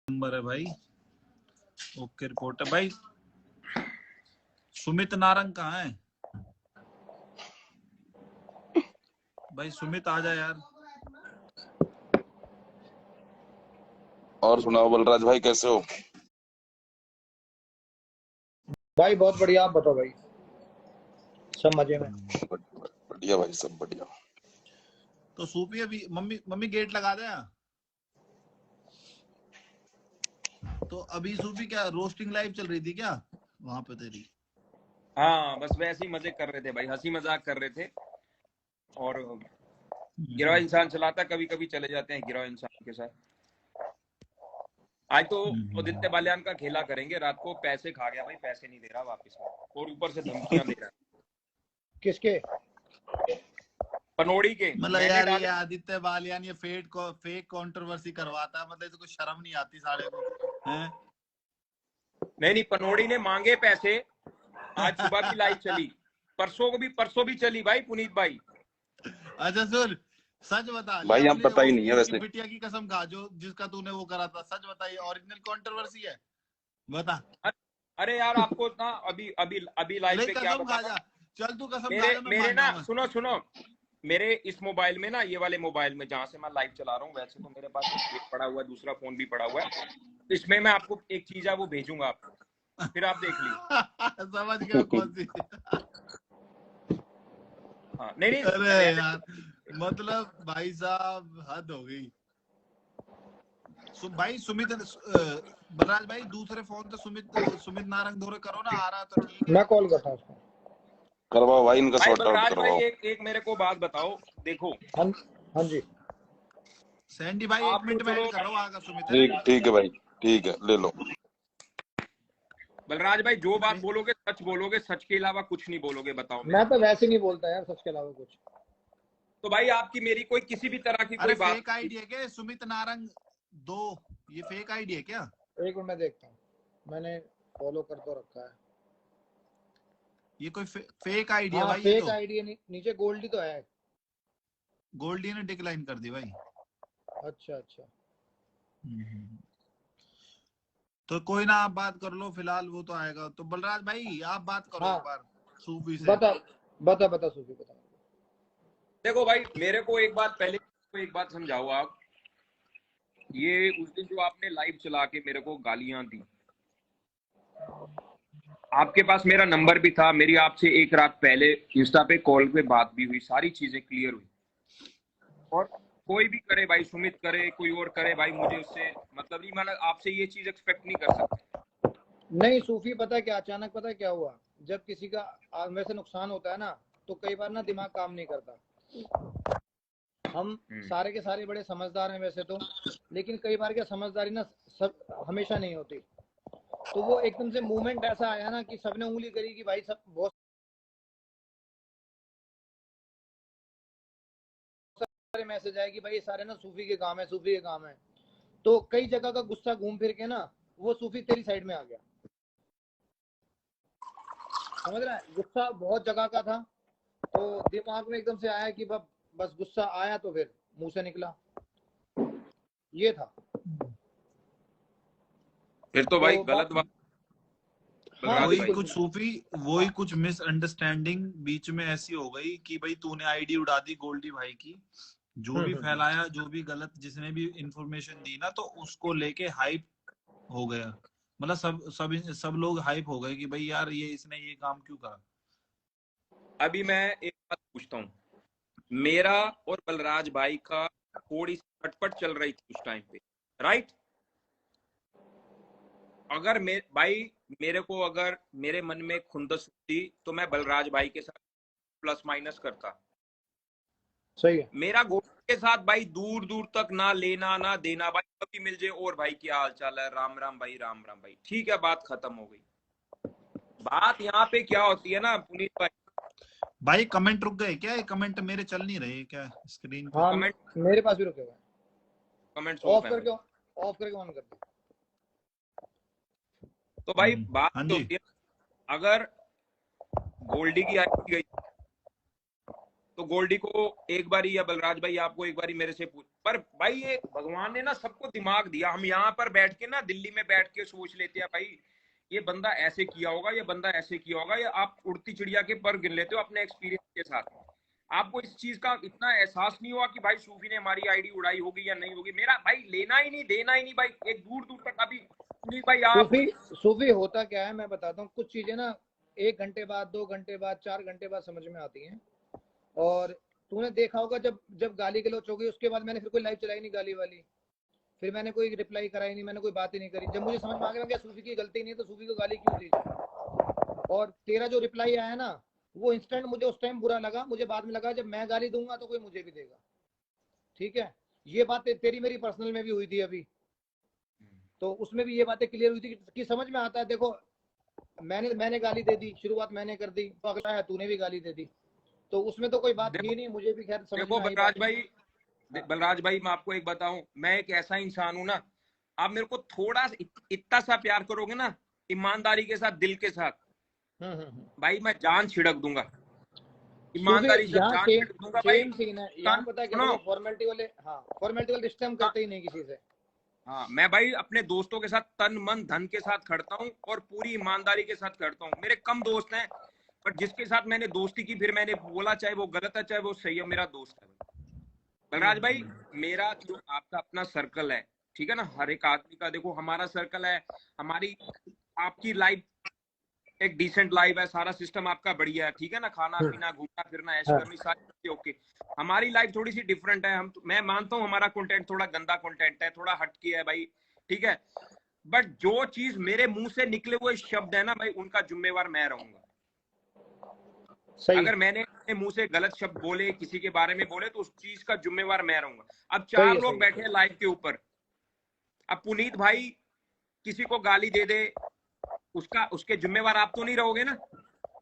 Number है भाई। Okay report है भाई। सुमित नारंग कहाँ है भाई? सुमित आ जा यार। और सुनाओ बलराज भाई, कैसे हो? भाई बहुत बढ़िया। आप बताओ भाई। सब मजे में। बढ़िया भाई, सब बढ़िया। तो सूफी अभी मम्मी गेट लगा दे। तो अभी सूफी क्या रोस्टिंग लाइव चल रही थी क्या वहां पे तेरी? हाँ, बस वैसे ही मजे कर रहे थे भाई, हंसी मजाक कर रहे थे। और गिरवा इंसान चलाता, कभी कभी चले जाते हैं गिरवा इंसान के साथ। आज तो आदित्य बालियान का खेला करेंगे रात को। पैसे खा गया भाई, पैसे नहीं दे रहा वापस में, और ऊपर से धमकियां दे रहा है। किसके? पनोड़ी के। मतलब यार ये आदित्य बालियान ये फेक कंट्रोवर्सी करवाता है, मतलब इसको शर्म नहीं आती साले को हैं? नहीं, पनोड़ी ने मांगे पैसे। आज सुबह भी लाइव चली, परसों भी चली भाई पुनीत भाई। अच्छा सुन, सच बता भाई यहाँ पता ही नहीं है वैसे। बिटिया की कसम खा, जो जिसका तूने वो करा था, सच बता ये ओरिजिनल कंट्रोवर्सी है? बता। अरे यार आपको ना अभी अभी अभी लाइव पे क्या बता। चल तू कसम खा। मेरे ना सुनो, मेरे इस मोबाइल में ना, ये वाले मोबाइल में जहां से मैं लाइव चला रहा हूँ, वैसे तो मेरे पास एक पड़ा हुआ है, दूसरा फोन भी पड़ा हुआ है। इसमें मैं आपको एक चीज है वो भेजूंगा आपको, फिर आप देख लीजिए। समझ गया कौन सी। हाँ, नहीं अरे यार मतलब भाई साहब हद हो गई। भाई सुमित बलराज भाई दूसरे फोन से सुमित नारंग धोरे करो ना, आ रहा तो ठीक है। मैं कॉल करता हूँ उसको। करवाओ भाई, इनका सॉर्ट आउट बलराज करवाओ। भाई एक मेरे को बात बताओ, देखो। हाँ जी सैंडी भाई 1 मिनट में ऐड कर रहा हूँ, आगा सुमित। ठीक है भाई, ठीक है, ले लो। बलराज भाई जो बात बोलोगे सच बोलोगे, सच के अलावा कुछ नहीं बोलोगे, बताओ। मैं तो वैसे नहीं बोलता यार, सच के अलावा कुछ। तो भाई आपकी मेरी कोई किसी भी तरह की कोई बात फेक आईडी है क्या सुमित नारंग 2? ये फेक आईडी है क्या? एक मिनट में देखता हूँ, मैंने फॉलो कर तो रखा है। ये कोई फेक आईडी है भाई? फेक आईडी है। नीचे गोल्डी तो है। गोल्डी ने डिक्लाइन कर दी भाई। अच्छा। तो कोई ना, आप बात कर लो फिलहाल, वो तो आएगा। तो बलराज भाई आप बात करो एक बार सूफी से। बता सूफी बता। देखो भाई, मेरे को एक बात समझाओ आप। ये उस दिन जो आपने लाइव चला के मेरे को गालियां दी, आपके पास मेरा नंबर भी था, मेरी आपसे एक रात पहले इंस्टा पे कॉल पे बात भी हुई, सारी चीजें क्लियर हुई। और कोई भी करे भाई, सुमित करे, कोई और करे भाई, मुझे उससे मतलब नहीं, मैं आपसे ये चीज एक्सपेक्ट नहीं कर सकता। नहीं सूफी, पता है क्या अचानक पता है क्या हुआ? जब किसी का वैसे नुकसान होता है ना, तो कई बार ना दिमाग काम नहीं करता। हम सारे के सारे बड़े समझदार हैं वैसे तो, लेकिन कई बार क्या समझदारी ना सब हमेशा नहीं होती। तो वो एकदम से मूवमेंट ऐसा आया ना कि सबने उंगली करी कि भाई सब बहुत सारे मैसेज आए कि भाई सारे ना सूफी के काम है। तो कई जगह का गुस्सा घूम फिर के ना वो सूफी तेरी साइड में आ गया। समझ रहा है? गुस्सा बहुत जगह का था, तो दिमाग में एकदम से आया कि बस गुस्सा आया तो फिर मुंह से निकला, ये था। फिर तो भाई गलत बात। वही कुछ मिसअंडरस्टैंडिंग बीच में ऐसी हो गई कि भाई तूने आईडी उड़ा दी गोल्डी भाई की, जो भी फैलाया, जो भी गलत जिसने भी इंफॉर्मेशन दी ना, तो उसको लेके हाइप हो गया। मतलब सब लोग हाइप हो गए कि भाई यार ये इसने ये काम क्यों करा। अभी मैं एक बात पूछता हूँ, मेरा और बलराज भाई का थोड़ी सी खटपट चल रही थी उस टाइम पे, राइट? अगर मेरे को अगर मेरे मन में खुंदस होती तो मैं बलराज भाई के साथ प्लस माइनस करता। सही है। मेरा गोल्डी के साथ भाई दूर दूर तक ना लेना ना देना भाई, कभी मिल जाए और भाई क्या हाल चाल है, राम राम भाई, ठीक है, बात खत्म हो गई। बात यहाँ पे क्या होती है ना पुनीत भाई कमेंट रुक गए क्या? ये कमेंट मेरे चल नहीं रहे क्या स्क्रीन पे? कमेंट मेरे पास भी रुके हुए हैं। कमेंट ऑफ करके ऑन कर दो। तो भाई बात होती है, अगर गोल्डी की आईडी गई, तो गोल्डी को एक बारी, या बलराज भाई आपको एक बारी मेरे से पूछ, पर भाई ये भगवान ने ना सबको दिमाग दिया। हम यहाँ पर बैठ के ना, दिल्ली में बैठ के सोच लेते हैं भाई ये बंदा ऐसे किया होगा, ये बंदा ऐसे किया होगा, या आप उड़ती चिड़िया के पर गिन लेते हो अपने एक्सपीरियंस के साथ। आपको इस चीज का इतना एहसास नहीं हुआ कि भाई सूफी ने हमारी आईडी उड़ाई होगी या नहीं होगी। मेरा भाई लेना ही नहीं देना ही नहीं भाई, एक दूर दूर तक। अभी भाई आप सूफी होता क्या है मैं बताता हूँ। कुछ चीजें ना 1 घंटे बाद, 2 घंटे बाद, 4 घंटे बाद समझ में आती हैं। और तूने देखा होगा जब गाली गलौच हो गई उसके बाद मैंने फिर कोई लाइव चलाई नहीं गाली वाली, फिर मैंने कोई रिप्लाई कराई नहीं, मैंने कोई बात ही नहीं करी। जब मुझे समझ में आ गया सूफी की गलती नहीं है तो सूफी को गाली क्यों दी। और तेरा जो रिप्लाई आया ना वो इंस्टेंट मुझे उस टाइम बुरा लगा, मुझे बाद में लगा जब मैं गाली दूंगा तो कोई मुझे भी देगा। ठीक है, ये बात तेरी मेरी पर्सनल में भी हुई थी अभी, तो उसमें भी ये बातें क्लियर हुई थी कि समझ में आता है। देखो मैंने गाली दे दी, शुरुआत मैंने कर दी, तो अगला है तूने भी गाली दे दी, तो उसमें तो कोई बात थी नहीं। मुझे भी खैर समझ में आई। बलराज भाई मैं आपको एक बताऊं, मैं एक ऐसा इंसान हूं ना, आप मेरे को थोड़ा इतना सा प्यार करोगे ना, ईमानदारी के साथ, दिल के साथ, भाई मैं जान छिड़क दूंगा, ईमानदारी से जान छिड़क दूंगा भाई। यहाँ पता है क्या, फॉर्मेलिटी वाले, हाँ फॉर्मेलिटी वाले रिश्ते हम करते ही नहीं किसी से। हाँ, मैं भाई अपने दोस्तों के साथ तन मन धन के साथ खड़ता हूँ और पूरी ईमानदारी के साथ खड़ता हूँ। मेरे कम दोस्त हैं, पर जिसके साथ मैंने दोस्ती की फिर मैंने बोला, चाहे वो गलत है चाहे वो सही है, मेरा दोस्त है। बलराज भाई मेरा जो आपका अपना सर्कल है, ठीक है ना, हर एक आदमी का देखो हमारा सर्कल है, हमारी आपकी लाइफ एक डिसेंट लाइफ है, सारा सिस्टम आपका बढ़िया है, ठीक है ना, खाना पीना घूमना फिरना ऐश करनी सारी चीजें ओके। हमारी लाइफ थोड़ी सी डिफरेंट है। मैं मानता हूँ हमारा कंटेंट थोड़ा गंदा कंटेंट है, थोड़ा हटके है भाई, ठीक है, बट जो चीज मेरे मुंह से निकले हुए शब्द है ना भाई, उनका जिम्मेवार मैं रहूंगा। अगर मैंने अपने मुंह से गलत शब्द बोले, किसी के बारे में बोले, तो उस चीज का जिम्मेवार मैं रहूंगा। अब 4 लोग बैठे हैं लाइव के ऊपर, अब पुनीत भाई किसी को गाली दे दे, उसके जिम्मेवार आप तो नहीं रहोगे ना।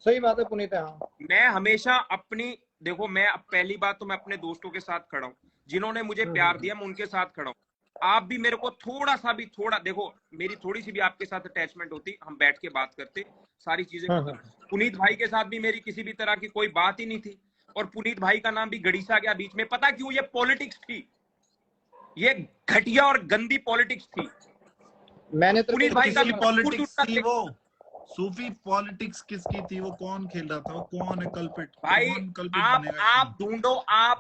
सही बात है पुनीत। हाँ, मैं हमेशा अपनी, देखो मैं पहली बात तो मैं अपने दोस्तों के साथ खड़ा हूँ, जिन्होंने मुझे प्यार दिया मैं उनके साथ खड़ा हूँ। आप भी मेरे को थोड़ा सा भी, थोड़ा देखो मेरी थोड़ी सी भी आपके साथ अटैचमेंट होती, हम बैठ के बात करते, सारी चीजें। पुनीत भाई के साथ भी मेरी किसी भी तरह की कोई बात ही नहीं थी, और पुनीत भाई का नाम भी घड़ीसा गया बीच में। पता क्यों? ये पॉलिटिक्स थी, ये घटिया और गंदी पॉलिटिक्स थी। मैंने तो पुनीत भाई का पॉलिटिक्स थी वो, सूफी पॉलिटिक्स किसकी थी? वो कौन खेल रहा था? वो कौन है कल्पिट? भाई आप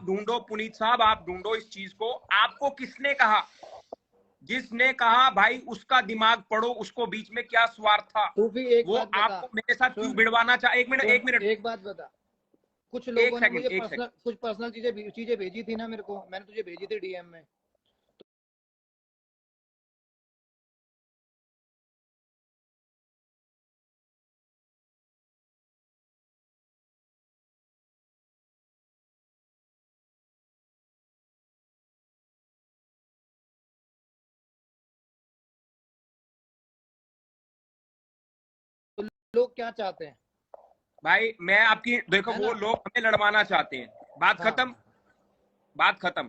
ढूंढो पुनीत साहब, आप ढूंढो इस चीज को। आपको किसने कहा? जिसने कहा भाई उसका दिमाग पढ़ो, उसको बीच में क्या स्वार्थ था, वो आपको मेरे साथ क्यों भिड़वाना चाहे। एक मिनट एक बात बता, कुछ लोगों ने मुझे कुछ पर्सनल चीजें भेजी थी ना मेरे को, मैंने तुझे भेजी थी डीएम में। लोग क्या चाहते हैं भाई? मैं आपकी देखो, वो लोग हमें लड़वाना चाहते हैं, बात खत्म, बात खत्म।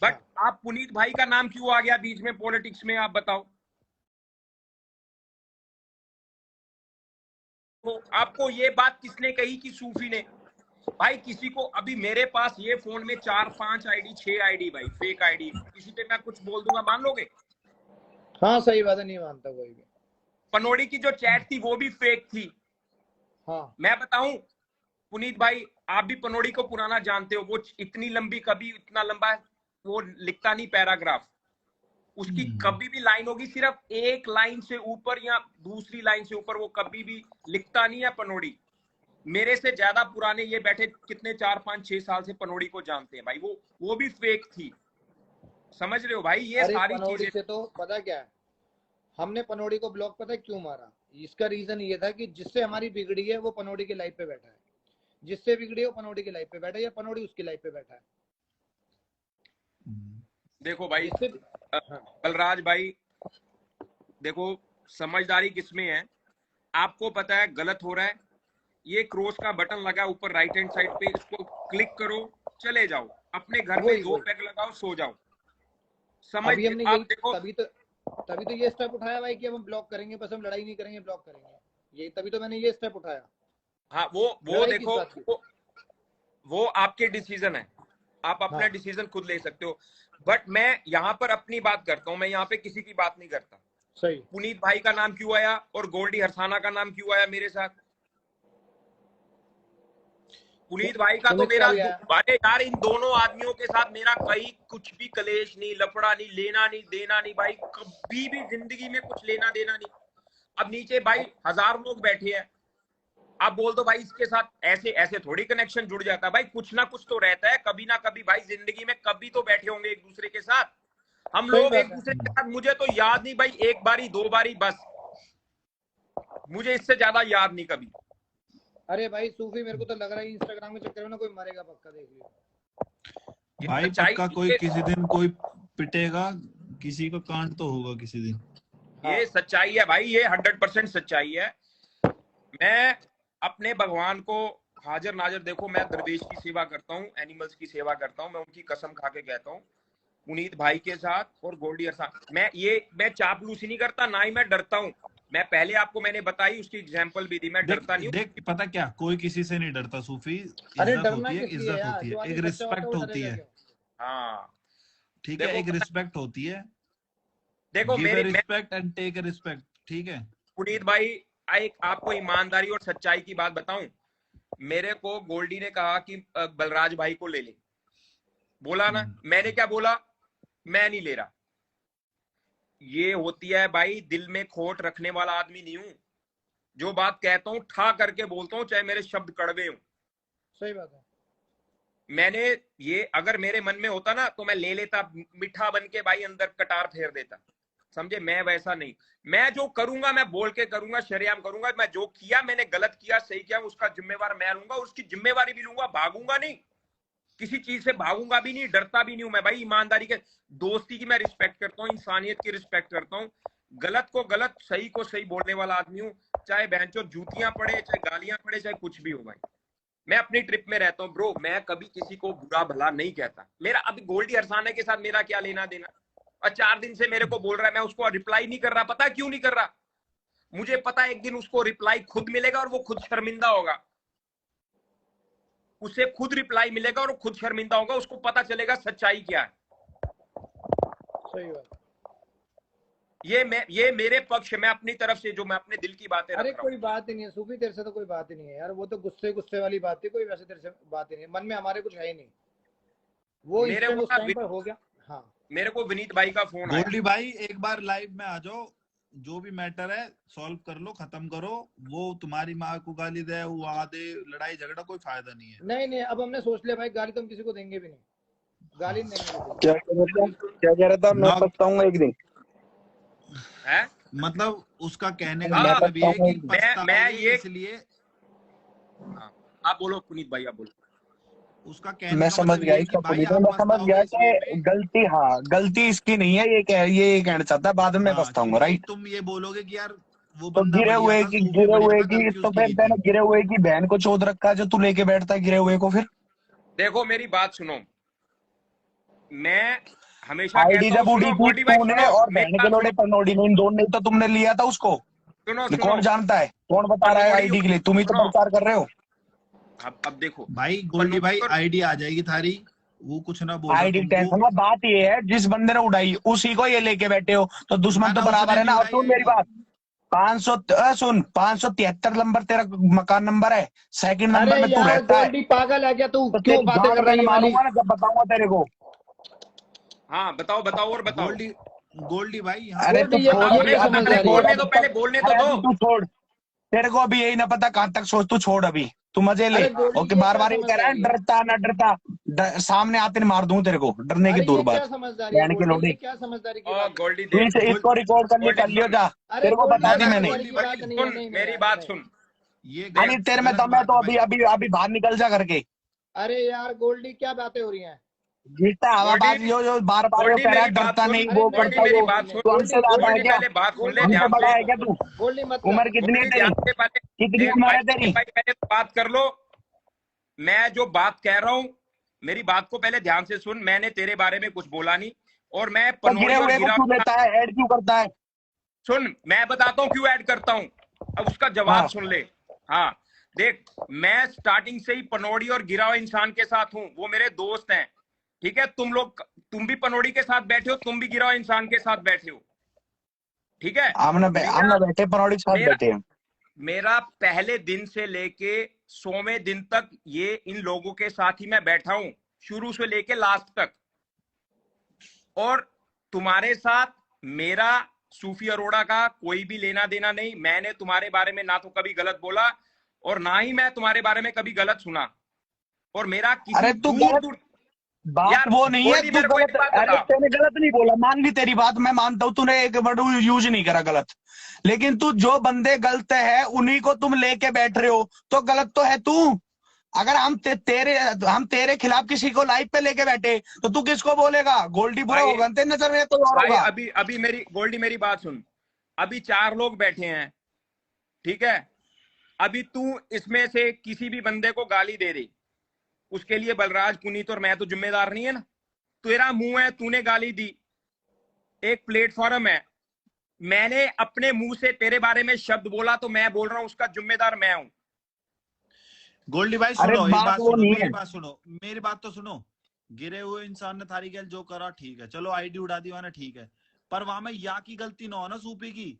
बट आप पुनीत भाई का नाम क्यों आ गया बीच में पॉलिटिक्स में, आप बताओ। तो आपको ये बात किसने कही कि सूफी ने? भाई किसी को, अभी मेरे पास ये फोन में 4-5 आईडी 6 आईडी भाई फेक आईडी, किसी पे मैं कुछ बोल दूंगा मान लोगे? हाँ सही बात है, नहीं मानता कोई भी। पनोड़ी की जो चैट थी वो भी फेक थी। हाँ, मैं बताऊं पुनीत भाई, आप भी पनोड़ी को पुराना जानते हो, वो इतनी लंबी, कभी इतना लंबा वो लिखता नहीं पैराग्राफ, उसकी कभी भी लाइन होगी सिर्फ एक लाइन से ऊपर या दूसरी लाइन से ऊपर, वो कभी भी लिखता नहीं है पनोड़ी। मेरे से ज्यादा पुराने ये बैठे कितने 4-5-6 साल से पनोड़ी को जानते हैं भाई, वो भी फेक थी, समझ रहे हो भाई? ये सारी चीजें से तो पता क्या है, हमने पनोड़ी को ब्लॉक पता है क्यों मारा? इसका रीजन ये था कि जिससे हमारी बिगड़ी है वो पनोड़ी की लाइफ पे बैठा है, जिससे बिगड़ी है वो पनोड़ी की लाइफ पे बैठा है, या पनोड़ी उसकी लाइफ पे बैठा है। देखो भाई बलराज भाई, देखो समझदारी किसमें है? आपको पता है गलत हो रहा है, ये क्रॉस का बटन लगा ऊपर राइट हैंड साइड पे, इसको क्लिक करो, चले जाओ अपने घर में, 2 पैग लगाओ, सो जाओ। समझ आप देखो, तभी तो ये स्टेप उठाया भाई कि हम ब्लॉक करेंगे, बस हम लड़ाई नहीं करेंगे, ब्लॉक करेंगे, ये तभी तो मैंने ये स्टेप उठाया। हाँ वो देखो वो आपके डिसीजन है, आप अपना हाँ। डिसीजन खुद ले सकते हो। बट मैं यहाँ पर अपनी बात करता हूँ, मैं यहाँ पे किसी की बात नहीं करता। सही। पुनीत भाई का नाम क्यों आया और गोल्डी हरसाना का नाम क्यों आया मेरे साथ? पुनीत भाई का तो पुनीत मेरा का भी आया। अरे यार, इन दोनों आदमियों के साथ मेरा कहीं कुछ भी कलेश नहीं, लफड़ा नहीं, लेना नहीं देना नहीं भाई, कभी भी जिंदगी में कुछ लेना देना नहीं। अब नीचे भाई 1000 लोग बैठे हैं, आप बोल दो भाई इसके साथ ऐसे ऐसे थोड़ी कनेक्शन जुड़ जाता है भाई, कुछ ना कुछ तो रहता है कभी ना कभी भाई, जिंदगी में कभी तो बैठे होंगे एक दूसरे के साथ हम सही लोग बात एक दूसरे के साथ। मुझे तो याद नहीं भाई, एक बारी 2 बारी बस, मुझे इससे ज्यादा याद नहीं कभी। अरे भाई सूफी, मेरे को तो लग रहा है इंस्टाग्राम के चक्कर में ना कोई मरेगा पक्का, देख लियो। भाई सच्चाई पक्का कोई किसी दिन कोई पिटेगा, किसी का कांड तो होगा किसी दिन। ये सच्चाई है भाई, ये 100% सच्चाई है। मैं अपने भगवान को हाजिर नाजिर, देखो मैं दरवेश की सेवा करता हूँ, एनिमल्स की सेवा करता हूँ, मैं उनकी कसम खा के कहता हूँ पुनीत भाई के साथ और गोल्डी हरसाना, मैं चापलूसी नहीं करता, ना ही मैं डरता हूँ। मैं पहले आपको मैंने बताई, उसकी एग्जांपल भी दी, मैं डरता नहीं हूँ। देख पता क्या, कोई किसी से नहीं डरता सूफी, अरे इज्जत डरना होती है, किस लिए इज्जत यार, होती जो है, आदमी एक सच्चा होता है रिस्पेक्ट वो होती डरेगा है, क्यों? हाँ ठीक है, देखो एक रिस्पेक्ट होती है, देखो गिव ए मेरी respect and take a respect, ठीक है। पुनीत भाई, एक आपको ईमानदारी और सच्चाई की बात बताऊं, मेरे को गोल्डी ने कहा कि बलराज भाई को ले ले, बोला ना, मैंने क्या बोला, मैं नहीं ले रहा। ये होती है भाई, दिल में खोट रखने वाला आदमी नहीं हूं, जो बात कहता हूं ठा करके बोलता हूं, चाहे मेरे शब्द कड़वे हों। सही बात है। मैंने ये अगर मेरे मन में होता ना तो मैं ले लेता, मिठा बन के भाई अंदर कटार फेर देता, समझे। मैं वैसा नहीं, मैं जो करूंगा मैं बोल के करूंगा, शरेआम करूंगा। मैं जो किया मैंने गलत किया सही किया उसका जिम्मेवार मैं लूंगा, उसकी जिम्मेवारी भी लूंगा, भागूंगा नहीं, किसी चीज से भागूंगा भी नहीं, डरता भी नहीं हूं मैं भाई। ईमानदारी के, दोस्ती की मैं रिस्पेक्ट करता हूँ, इंसानियत की रिस्पेक्ट करता हूँ, गलत को गलत, सही को सही बोलने वाला आदमी हूँ, चाहे बहनचोद जूतियां पड़े, चाहे गालियां पड़े, चाहे कुछ भी हो भाई। मैं अपनी ट्रिप में रहता हूँ ब्रो, मैं कभी किसी को बुरा भला नहीं कहता। मेरा अभी गोल्डी हरसाना के साथ मेरा क्या लेना देना, और 4 दिन से मेरे को बोल रहा है, मैं उसको रिप्लाई नहीं कर रहा, पता क्यों नहीं कर रहा, मुझे पता है एक दिन उसको रिप्लाई खुद मिलेगा और वो खुद शर्मिंदा होगा, उसे खुद रिप्लाई मिलेगा और वो खुद शर्मिंदा होगा, उसको पता चलेगा सच्चाई क्या है। सही बात। ये मेरे पक्ष, मैं अपनी तरफ से जो मैं अपने दिल की बातें अरे रख रहा कोई बात ही नहीं है सूफी, तेरे से तो कोई बात ही नहीं है यार, वो तो गुस्से वाली बात थी, कोई वैसे तेरे से बात ही नहीं, मन में हमारे कुछ है ही नहीं, वो मेरे इंसिडेंट को उस टाइम पर हो गया। हाँ मेरे को विनीत भाई का फोन आया, गोल्डी भाई एक बार लाइव में आ जाओ, जो भी मैटर है सॉल्व कर लो, खत्म करो। वो तुम्हारी माँ को गाली दे, वो आदे, लड़ाई झगड़ा कोई फायदा नहीं है। नहीं, अब हमने सोच लिया भाई, गाली तो हम किसी को देंगे भी नहीं, गाली नहीं देंगे। क्या कह रहा था, मैं ना- पछताऊंगा एक दिन है मतलब उसका कहने का मैं मतलब ये है कि पछताऊंगा। मैं पछताओगे ये इसलिए, आप बोलो पुनीत भाई, आप बोलो। उसका कहने मैं का समझ मतलब गया ये है इसका कि भाई पुनीत, आप मैं समझ पछताओगे गया इस वे कि में। गलती, हाँ गलती इसकी नहीं है, ये कहना चाहता है, बाद में हाँ, पछताऊंगा, क्योंकि राइट। तुम ये बोलोगे कि यार वो तो बंदा बढ़िया था, सूफी बढ़िया था, गलती तो उसकी फिर ही मैंने थी। गिरे हुए की बहन को चोद रखा, जो तू लेके बैठता है गिरे हुए को। फिर देखो मेरी बात सुनो, मैं हमेशा आईडी कहता हूँ, जब उड़ी सुनो थी गोल्डी भाई, तूने सुनो और मेरी बहन के बात लोड़े सुनो, पनौड़ी ने, इन दोनों ने तो तुमने लिया था उसको। सुनो ये सुनो कौन जानता है, कौन बता रहा है आईडी के लिए, तुम ही तो सुनो। प्रचार कर रहे हो। अब देखो भाई गोल्डी भाई पनौड़ी आईडी आ जाएगी थारी, वो कुछ ना बोल रहा आईडी तुमको। टेंशन में, बात ये है जिस बंदे ने उड़ाई उसी को ये लेके बैठे हो, तो दुश्मन तो ना, बराबर उसने है ना। नहीं और उड़ाई सुन मेरी आईडी। बात, 573 नंबर तेरा मकान नंबर है, सेकंड अरे नंबर में तू यार रहता है, गोल्डी पागल है क्या तू, तो क्यों तेरी बातें गांड कर रहा है में ये वाली? मारूंगा ना जब बताऊंगा तेरे को। हाँ बताओ बताओ और बताओ। गोल्डी भाई यहाँ अरे गोल्डी तू ये छोड़, ये अभी क्या अभी समझदारी तू है? छोड़, बोलने अभी दो, पहले तक, बोलने तो अरे दो। अभी तू छोड़, तेरे को अभी यही ना पता कहाँ तक सोच, तू छोड़ अभी, तू मजे ले। अरे गोल्डी ओके, ये बार क्या बार ये कह रहा है समझदारी है? डरता ना डरता, सामने आते नहीं मार दूं तेरे को, डरने की अरे दूर ये क्या बात, समझदारी है बहन की गोल्डी, लोड़ी। ये क्या समझदारी की ओ बात है? गोल्डी तू देख, इसको रिकॉर्ड कर गोल्डी लियो जा, अरे तेरे को गोल्डी बता दी ये मैंने। समझदारी की बात नहीं है, सुन नहीं मेरी यार, बात नहीं। सुन, ये अरे तेरे में गलत दम है बात तो है अभी भाई। अभी अभी बाहर निकल जा करके। अरे यार गोल्डी क्या बातें हो रही हैं? गीता हवाबाजी जो बार बार गोल्डी कह रहा है, मेरी बात डरता सुन, नहीं, अरे वो नहीं करता गोल्डी मेरी वो, बात सुन, तू हमसे ज्यादा है गोल्डी क्या, पहले बात सुन ले गोल्डी ध्यान हमसे बड़ा से, है क्या तू? गोल्डी मत उम्र कर। कितनी है गोल्डी तेरी, ध्यान से, पहले कितनी देख उम्र भाई, है तेरी? भाई पहले तो बात कर लो, मैं जो बात कह रहा हूँ मेरी बात को पहले ध्यान से सुन। मैंने तेरे बारे में कुछ बोला नहीं, और मैं तो गिरे पनौड़ी और हुए को गिरा, क्यों लेता है, ऐड क्यों करता है? सुन मैं बताता हूँ क्यों ऐड करता हूँ, अब उसका जवाब हाँ। सुन ले। हाँ देख, मैं स्टार्टिंग से ही पनौड़ी और गिरा हुआ इंसान के साथ हूं, वो मेरे दोस्त हैं, ठीक है। तुम भी पनौड़ी के साथ बैठे हो, तुम भी गिरा हुआ इंसान के साथ बैठे हो, ठीक है। आमना बैठे पनौड़ी के साथ मेरा बैठे हैं। मेरा पहले दिन से लेके 100वें दिन तक ये इन लोगों के साथ ही मैं बैठा हूं, शुरू से लेके लास्ट तक। और तुम्हारे साथ मेरा सूफी अरोड़ा का कोई भी लेना देना नहीं। मैंने तुम्हारे बारे में ना तो कभी गलत बोला और ना ही मैं तुम्हारे बारे में कभी गलत सुना। और मेरा किसी अरे तू दूर गलत दूर बात यार, वो नहीं है, कोई तू मेरे को एक गलत, बात अरे बता। तूने गलत नहीं बोला, मान ली तेरी बात, मैं मानता हूँ तूने एक वर्ड यूज नहीं करा गलत, लेकिन तू जो बंदे गलत है उन्हीं को तुम लेके बैठ रहे हो, तो गलत तो है तू। अगर हम तेरे खिलाफ किसी को लाइव पे लेके बैठे तो तू किसको बोलेगा? गोल्डी बुरा भाई होगा तेरे नजर में, तो और भाई होगा। अभी मेरी गोल्डी मेरी बात सुन। अभी 4 लोग बैठे हैं, ठीक है। अभी तू इसमें से किसी भी बंदे को गाली दे दे, उसके लिए बलराज, पुनीत और मैं तो जिम्मेदार नहीं है ना। तेरा मुंह है, तूने गाली दी, एक प्लेटफॉर्म है, मैंने अपने मुंह से तेरे बारे में शब्द बोला तो मैं बोल रहा हूं, उसका जिम्मेदार मैं हूं। गोल्डी भाई अरे सुनो, एक बात बात वो सुनो, नहीं मेरी है। बात सुनो, मेरी बात तो सुनो। गिरे हुए इंसान ने थारी गैल जो करा ठीक है, चलो आईडी उड़ा दी मैंने, ठीक है, पर वहां में या की गलती ना हो ना सूपी की।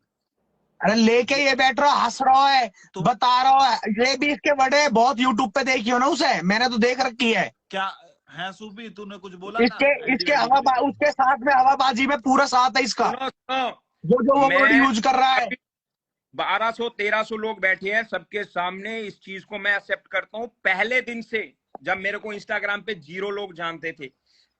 अरे लेके ये बैठ रहा, हंस रहा है, तो बता रहा है, ये भी इसके बड़े बहुत यूट्यूब पे देखी हो ना उसे, मैंने तो देख रखी है। क्या है सूपी, तूने कुछ बोला था इसके आईडी इसके वाईडी के लिए? उसके साथ में हवाबाजी में पूरा साथ है इसका, सुनो सुनो, जो जो वो वर्ड मैं यूज कर रहा है। 1200-1300 लोग बैठे हैं, सबके सामने इस चीज को मैं एक्सेप्ट करता हूं। पहले दिन से, जब मेरे को इंस्टाग्राम पे 0 लोग जानते थे,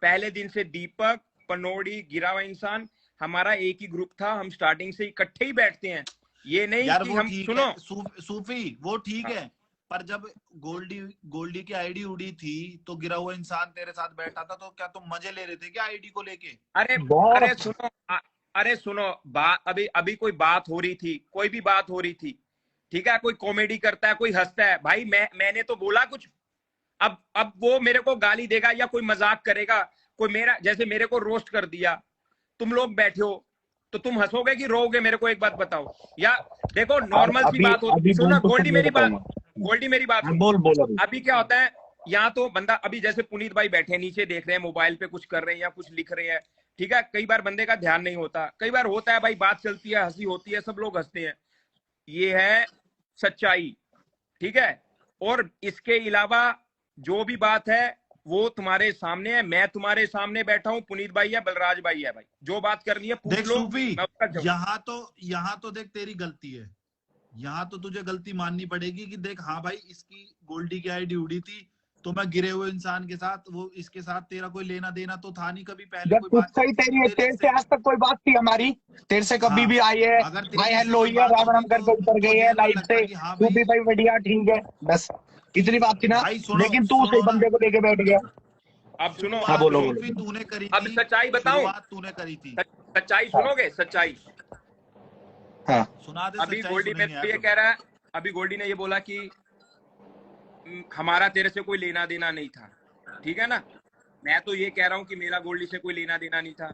पहले दिन से दीपक, पनौड़ी, गिरा हुआ इंसान, हमारा एक ही ग्रुप था। हम स्टार्टिंग से इकट्ठे ही बैठते हैं, ये नहीं यार कि वो हम, ठीक सुनो, है सूफी, वो ठीक है, पर जब गोल्डी की आईडी उड़ी थी तो गिरा हुआ इंसान तेरे साथ बैठा था, तो क्या तुम मजे ले रहे थे क्या आईडी को लेके? अरे बहुत अरे सुनो, अरे सुनो, बात अभी कोई बात हो रही थी, कोई भी बात हो रही थी, ठीक है। कोई कॉमेडी करता है, कोई हंसता है, भाई मैंने तो बोला कुछ। अब वो मेरे को गाली देगा या कोई मजाक करेगा, कोई मेरा, जैसे मेरे को रोस्ट कर दिया, तुम लोग बैठे हो तो तुम हंसोगे कि रोओगे? मेरे को एक बात बताओ। या देखो, नॉर्मल सी बात होती है। सुनो गोल्डी मेरी बात सुन। बोल। अभी क्या होता है, यहाँ तो बंदा, अभी जैसे पुनीत भाई बैठे हैं नीचे, देख रहे हैं मोबाइल पे, कुछ कर रहे हैं या कुछ लिख रहे हैं, ठीक है। कई बार बंदे का ध्यान नहीं होता, कई बार होता है भाई, बात चलती है, हंसी होती है, सब लोग हंसते हैं, ये है सच्चाई, ठीक है। और इसके अलावा जो भी बात है वो तुम्हारे सामने है, मैं तुम्हारे सामने बैठा हूं, पुनीत भाई है, बलराज भाई है, भाई जो बात करनी है पूछ देख लो। सूफी, मैं उसका जवाब- यहाँ तो देख तेरी गलती है, यहाँ तो तुझे गलती माननी पड़ेगी कि देख हाँ भाई, इसकी गोल्डी की आईडी उड़ी थी तो मैं गिरे हुए इंसान के साथ, वो इसके साथ तेरा कोई लेना देना तो था नहीं कभी पहले, जब कोई तुझसे ही बातचीत थी तेरे से आज तक कोई बात थी हमारी, तेरे से कभी हाँ, भी आई है, अगर हाय तेरी हेलो कोई ही है, बात राम राम होती करके ऊपर तो गई है ये ना लाइव लगता से, कि हाँ तू भी भाई बढ़िया ठीक है, बस इतनी बात थी ना। भाई सुनो, लेकिन तू उसे सुनो ना, बंदे को लेके बैठ गया। अब सुनो, हाँ बोलो सूफी तूने करी अब थी, सच्चाई बताऊं, शुरुआत तूने करी थी। सच्चाई सुनोगे? सच्चाई हाँ सुना दे अभी सच्चाई, गोल्डी सुनेंगे मेरे यार को ये सब। कह रहा है, अभी गोल्डी ने ये बोला कि हमारा तेरे से कोई लेना देना नहीं था, ठीक है ना। मैं तो ये कह रहा हूं कि मेरा गोल्डी से कोई लेना देना नहीं था,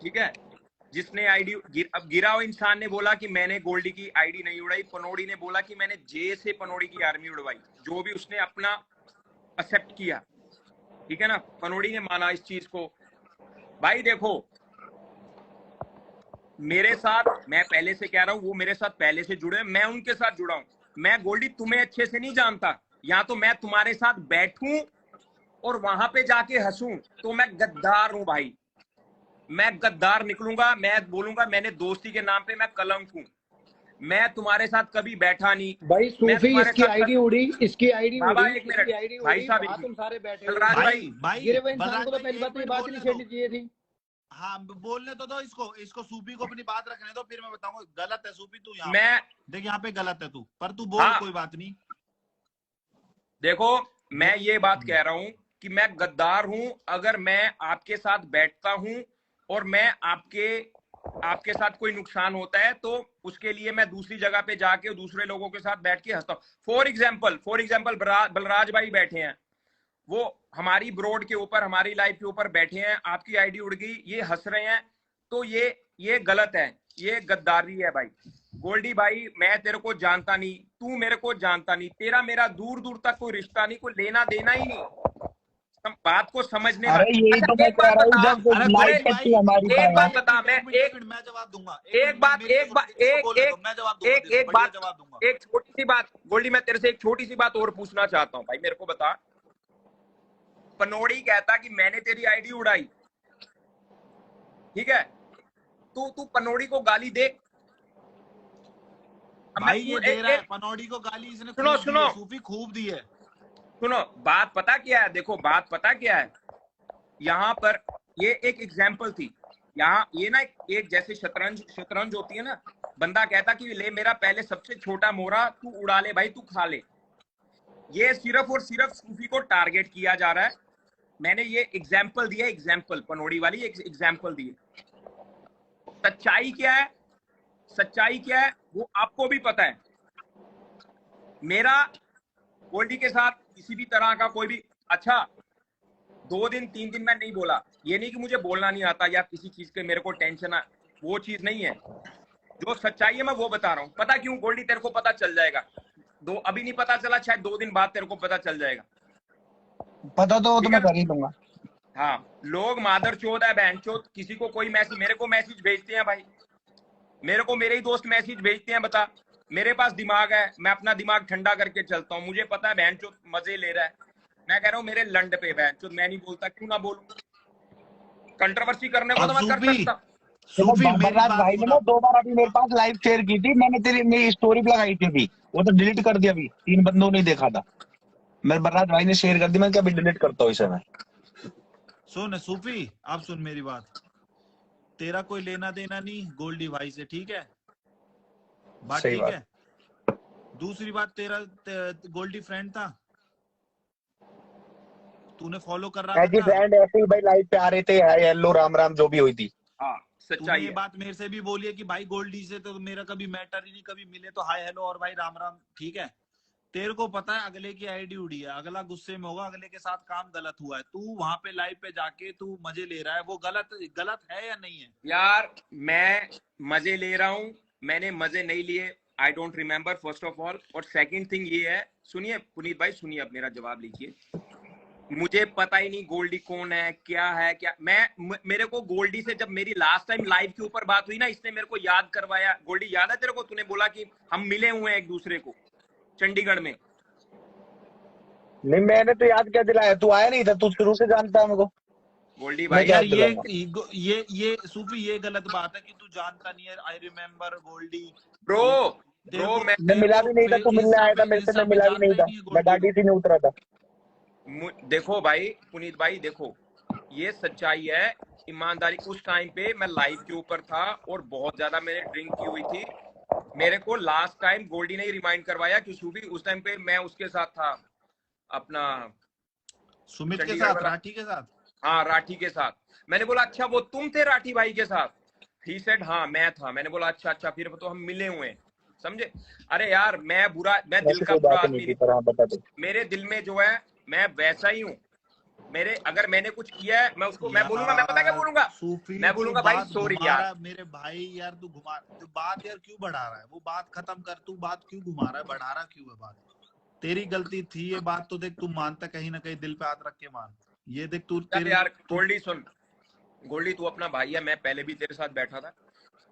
ठीक है। जिसने आईडी, अब गिरा हुआ इंसान ने बोला कि मैंने गोल्डी की आईडी नहीं उड़ाई, पनौड़ी ने बोला कि मैंने जे से पनौड़ी की आर्मी उड़वाई, जो भी उसने अपना एक्सेप्ट किया, ठीक है ना। पनौड़ी ने माना इस चीज को। भाई देखो, मेरे साथ, मैं पहले से कह रहा हूं, वो मेरे साथ पहले से जुड़े, मैं उनके साथ जुड़ा हूं। मैं गोल्डी तुम्हें अच्छे से नहीं जानता, या तो मैं तुम्हारे साथ बैठूं और वहां पे जाके हंसूं तो मैं गद्दार हूं भाई, मैं गद्दार निकलूंगा, मैं बोलूंगा मैंने दोस्ती के नाम पे मैं कलंक हूं। मैं तुम्हारे साथ कभी बैठा नहीं भाई सूफी, इसकी आईडी उड़ी, इसकी आईडी बाबा उड़ी, एक मिनट, इसकी आईडी भाई उड़ी, साहब वहां एक तुम सारे बैठे हो। बलराज भाई, भाई गिरे हुए इंसान बलराज को तो भाई, पहली बात तो ये एक बात मिनट नहीं बोलने छेड़नी चाहिए थी। हाँ बोलने तो दो इसको सूफी को अपनी बात रखने दो, फिर मैं बताऊंगा। गलत है सूफी तू, यहाँ मैं देख यहाँ पे गलत है तू, पर तू बोल, हाँ, कोई बात नहीं। देखो मैं ये बात कह रहा हूं कि मैं गद्दार हूं अगर मैं आपके साथ बैठता हूं और मैं आपके साथ कोई नुकसान होता है तो उसके लिए मैं दूसरी जगह पे जाके दूसरे लोगों के साथ बैठ के हंसता हूं। फॉर एग्जाम्पल बलराज भाई बैठे हैं, वो हमारी ब्रॉड के ऊपर, हमारी लाइफ के ऊपर बैठे हैं, आपकी आईडी उड़ गई, ये हंस रहे हैं, तो ये गलत है, ये गद्दारी है भाई। गोल्डी भाई मैं तेरे को जानता नहीं, तू मेरे को जानता नहीं, तेरा मेरा दूर दूर तक कोई रिश्ता नहीं, कोई लेना देना ही नहीं। बात को समझने अरे वाले। यही तो मैं एक कह बात रहा हूँ, बता, जब अरे लाइफ गोल्डी पे भाई थी हमारी एक बात बात। बता, मैं एक मिनट मैं जवाब दूंगा। एक बात मैं जवाब दूंगा, एक बढ़िया बात, जवाब दूंगा। एक छोटी सी बात गोल्डी, मैं तेरे से एक छोटी सी बात और पूछना चाहता हूँ भाई, मेरे को बता। पनोड़ी कहता कि मैंने तेरी आईडी उड़ाई, ठीक है, तू पनोड़ी को गाली दे। भाई ये दे रहा है पनौड़ी को गाली, इसने सुनो, खूब दी सुनो। है, सूफी खूब दी है। सुनो, बात पता क्या है, देखो बात पता क्या है, यहाँ पर ये एक एग्जाम्पल थी। यहाँ ये ना एक जैसे शतरंज होती है ना, बंदा कहता कि ले मेरा पहले सबसे छोटा मोरा, तू उड़ा ले भाई, तू खा ले। ये सिर्फ और सिर्फ सूफी को टारगेट किया जा रहा है। मैंने ये एग्जाम्पल दिया, एग्जाम्पल पनोड़ी वाली एक एग्जाम्पल दी। सच्चाई क्या है, सच्चाई क्या है वो आपको भी पता है। मेरा गोल्डी के साथ किसी भी तरह का कोई भी, अच्छा 2 दिन 3 दिन मैं नहीं बोला, ये नहीं कि मुझे बोलना नहीं आता या किसी चीज के मेरे को टेंशन है, वो चीज नहीं है। जो सच्चाई है मैं वो बता रहा हूँ। पता क्यों गोल्डी, तेरे को पता चल जाएगा। अभी नहीं पता चला, शायद 2 दिन बाद तेरे को पता चल जाएगा। पता तो मैं कर ही दूंगा। हाँ, लोग मादर चोद है, बहन चोद, किसी को कोई मैसेज, मेरे को मैसेज भेजते हैं भाई, मेरे को मेरे ही दोस्त मैसेज भेजते हैं। बता, मेरे पास दिमाग है, मैं अपना दिमाग ठंडा करके चलता हूँ। मुझे पता है बहन चोद मजे ले रहा है, मैं कह रहा हूँ मेरे लंड पे बहन चोद, मैं नहीं बोलता, क्यों ना बोलूं। कंट्रोवर्सी करने को तो मैं कर सकता। सूफी बलराज भाई ने ना 2 बार अभी मेरे पास लाइव शेयर की थी, मैंने तेरी मेरी स्टोरी पे लगाई थी, अभी वो तो डिलीट कर दिया, अभी 3 बंदों ने देखा था, मेरे बलराज भाई ने शेयर कर दी, मैं क्या अभी डिलीट करता हूँ इसे मैं। सुन सूफी, आप सुन मेरी बात, तेरा कोई लेना देना नहीं गोल्डी भाई से, ठीक है, बात ठीक है। दूसरी बात, तेरा गोल्डी फ्रेंड था, तूने फॉलो कर रहा था, फ्रेंड ऐसे ही भाई लाइव पे आ रहे थे, हाय हेलो राम राम जो भी हुई थी। हाँ, तूने ये बात मेरे से भी बोली है कि भाई गोल्डी से तो मेरा कभी मैटर ही नहीं, कभी मिले तो हाय हेलो और भाई राम राम, ठीक है। तेरे को पता है अगले की आईडी उड़ी है, अगला गुस्से में होगा, अगले के साथ काम गलत हुआ है, तू वहां पे लाइव पे जाके तू मजे ले रहा है, वो गलत है या नहीं है? यार मैं मजे ले रहा हूँ, मैंने मजे नहीं लिए, I don't remember first of all. और सेकंड थिंग ये है, सुनिए पुनीत भाई सुनिए, अब मेरा जवाब लीजिए। मुझे पता ही नहीं गोल्डी कौन है, क्या है, क्या मेरे को गोल्डी से जब मेरी लास्ट टाइम लाइव के ऊपर बात हुई ना, इसने मेरे को याद करवाया। गोल्डी याद है तेरे को, तूने बोला कि हम मिले हुए हैं एक दूसरे को चंडीगढ़ में। नहीं मैंने तो याद क्या दिलाया, तू आया नहीं था, तू शुरू से जानता है मेरे को। गोल्डी भाई यार ये सूफी ये गलत बात है कि तू जानता नहीं है। आई रिमेम्बर गोल्डी ब्रो मैं मिला भी नहीं था, तू मिलने आया था मेरे से, मैं मिला भी नहीं था, मैं गाड़ी से नहीं उतरा था। देखो भाई पुनीत भाई, देखो ये सच्चाई है, ईमानदारी। उस टाइम पे मैं लाइव के ऊपर था और बहुत ज्यादा मैंने ड्रिंक की हुई थी। मेरे को लास्ट टाइम गोल्डी ने ही रिमाइंड करवाया कि सूफी उस टाइम पे मैं उसके साथ था, अपना सुमित के साथ, राठी के साथ। हाँ राठी के साथ। मैंने बोला अच्छा वो तुम थे राठी भाई के साथ? ही सेड हाँ मैं था। मैंने बोला अच्छा अच्छा, फिर तो हम मिले हुए, समझे। अरे यार मैं दिल का बुरा आदमी, मेरे दिल में जो है मैं वैसा ही हूँ। अगर मैंने कुछ किया है मैं उसको मैं बोलूंगा, मैं पता क्या बोलूंगा, मैं बोलूंगा भाई सॉरी यार। मेरे भाई यार तू बात यार क्यों बढ़ा रहा है, वो बात खत्म कर, तू बात क्यों घुमा रहा है, बढ़ा रहा क्यों है बात? तेरी गलती थी ये बात तो देख, तू मानता कहीं ना कहीं, दिल पे हाथ रख के मान। ये देख तू यार गोल्डी सुन, गोल्डी तू अपना भाई है, मैं पहले भी तेरे साथ बैठा था,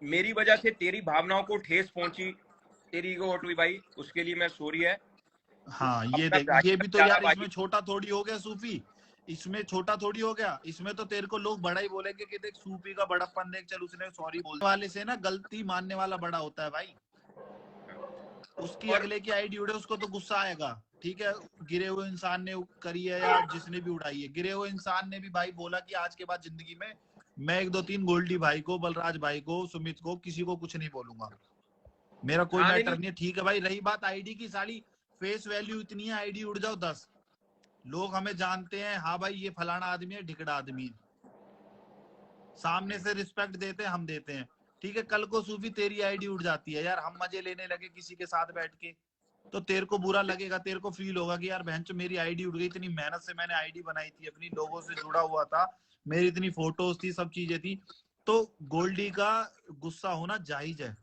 मेरी वजह से तेरी भावनाओं को ठेस पहुंची, तेरी ईगो हट हुई भाई, उसके लिए मैं सॉरी है। हाँ ये देख, ये भी तो यार इसमें छोटा थोड़ी हो गया सूफी, इसमें छोटा थोड़ी हो गया, इसमें तो तेरे को लोग बड़ा ही बोलेंगे कि देख सूफी का बड़प्पन देख, चल उसने सॉरी बोलने वाले से ना गलती मानने वाला बड़ा होता है भाई। उसकी अगले की आईडी उड़े, उसको तो गुस्सा आएगा, ठीक है, गिरे हुए इंसान ने करी है या जिसने भी उड़ाई है, गिरे हुए इंसान ने भी भाई बोला कि आज के बाद जिंदगी में मैं 1 2 3 गोल्डी भाई को, बलराज भाई को, सुमित को, किसी को कुछ नहीं बोलूंगा, मेरा कोई मैटर नहीं है, ठीक है भाई। रही बात आईडी की, साली फेस वैल्यू इतनी है, आईडी उड़ जाओ 10, लोग हमें जानते हैं, हाँ भाई ये फलाना आदमी है, ढिकड़ा आदमी है, सामने से रिस्पेक्ट देते हैं, हम देते हैं, ठीक है। कल को सूफी तेरी आईडी उड़ जाती है यार, हम मजे लेने लगे किसी के साथ बैठ के, तो तेरे को बुरा लगेगा, तेरे को फील होगा कि यार बहनचो मेरी आईडी उड़ गई, इतनी मेहनत से मैंने आईडी बनाई थी, अपनी लोगों से जुड़ा हुआ था, मेरी इतनी फोटोज थी, सब चीजें थी। तो गोल्डी का गुस्सा होना जायज है,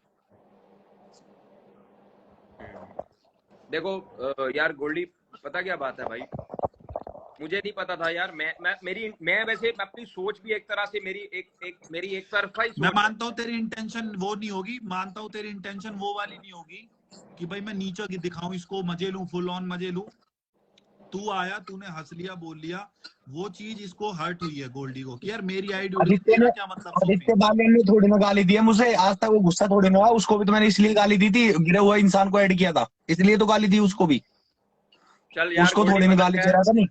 देखो यार गोल्डी, पता क्या बात है भाई, मुझे नहीं पता था यार। मैं वैसे अपनी सोच भी एक तरह से मेरी एक तरफा ही मैं सोच मानता हूँ तेरी इंटेंशन वो नहीं होगी, मानता हूँ तेरी इंटेंशन वो वाली नहीं होगी कि भाई मैं नीचे दिखाऊं इसको, मजे लूं, फुल ऑन मजे लूं। तू आया, तूने हंस लिया, बोल लिया, वो चीज इसको हर्ट हुई है गोल्डी को कि यार मेरी आईडी उड़ी, आदित्य तेरा ने क्या मतलब आदित्य सूफी। बालियान ने थोड़ी ना गाली दी है मुझे आज तक, वो गुस्सा थोड़ी ना हुआ उसको भी, तो मैंने इसलिए गाली दी थी, गिरे हुआ इंसान को ऐड किया था इसलिए तो गाली दी उसको भी, चल यार उसको गोल्डी, थोड़ी ना पता गाली क्या दे है, रहा था। नहीं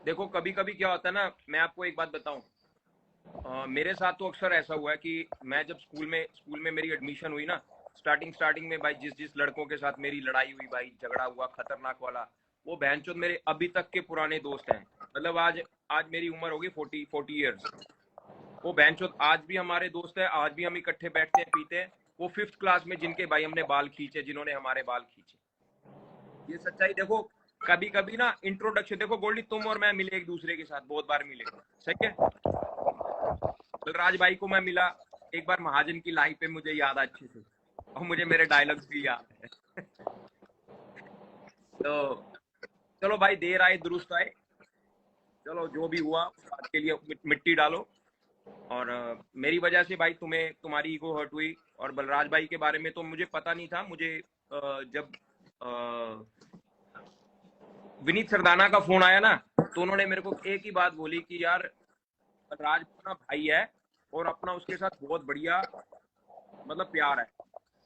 देखो कभी कभी क्या होता है ना, मैं आपको एक बात बताऊं, मेरे साथ तो अक्सर ऐसा हुआ है कि मैं जब स्कूल में मेरी एडमिशन हुई ना, स्टार्टिंग में भाई, जिस लड़कों के साथ मेरी लड़ाई हुई भाई, झगड़ा हुआ खतरनाक वाला, वो बहनचोद मेरे अभी तक के पुराने दोस्त हैं। मतलब आज मेरी उम्र होगी 40 इयर्स, वो बहनचोद आज भी हमारे दोस्त है, आज भी हम इकट्ठे बैठते हैं पीते हैं। वो 5th क्लास में जिनके भाई हमने बाल खींचे, जिन्होंने हमारे बाल खींचे, ये सच्चाई। देखो कभी कभी ना इंट्रोडक्शन, देखो गोल्डी, तुम और मैं मिले एक दूसरे के साथ, बहुत बार मिले, सही है। बलराज भाई को मैं मिला एक बार महाजन की लाइव पे, मुझे याद है अच्छे से, और मुझे मेरे डायलॉग्स भी याद है। तो चलो भाई, देर आए दुरुस्त आए, चलो जो भी हुआ उस बात के लिए मिट्टी डालो। और मेरी वजह से भाई तुम्हारी ईगो हर्ट हुई। और बलराज भाई के बारे में तो मुझे पता नहीं था। मुझे जब विनीत सरदाना का फोन आया ना, तो उन्होंने मेरे को एक ही बात बोली कि यार बलराज अपना भाई है और अपना उसके साथ बहुत बढ़िया मतलब प्यार है,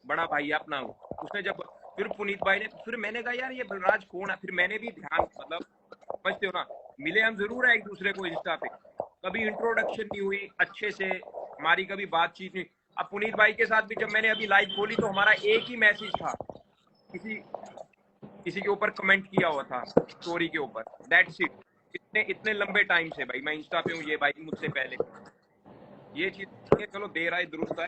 बड़ा भाई है अपना वो। उसने जब फिर पुनीत भाई ने, फिर मैंने कहा यार ये बलराज कौन है, फिर मैंने भी ध्यान, मतलब समझते हो ना, मिले हम जरूर है एक दूसरे को इंस्टा पे, कभी इंट्रोडक्शन नहीं हुई अच्छे से, हमारी कभी बातचीत नहीं। अब पुनीत भाई के साथ भी जब मैंने अभी लाइव खोली तो हमारा एक ही मैसेज था, किसी के ऊपर कमेंट किया हुआ था स्टोरी के ऊपर, दैट्स इट। इतने लंबे टाइम से भाई मैं इंस्टा पे हूँ, ये भाई मुझसे पहले, ये चीज चलो देर आए दुरुस्त आए।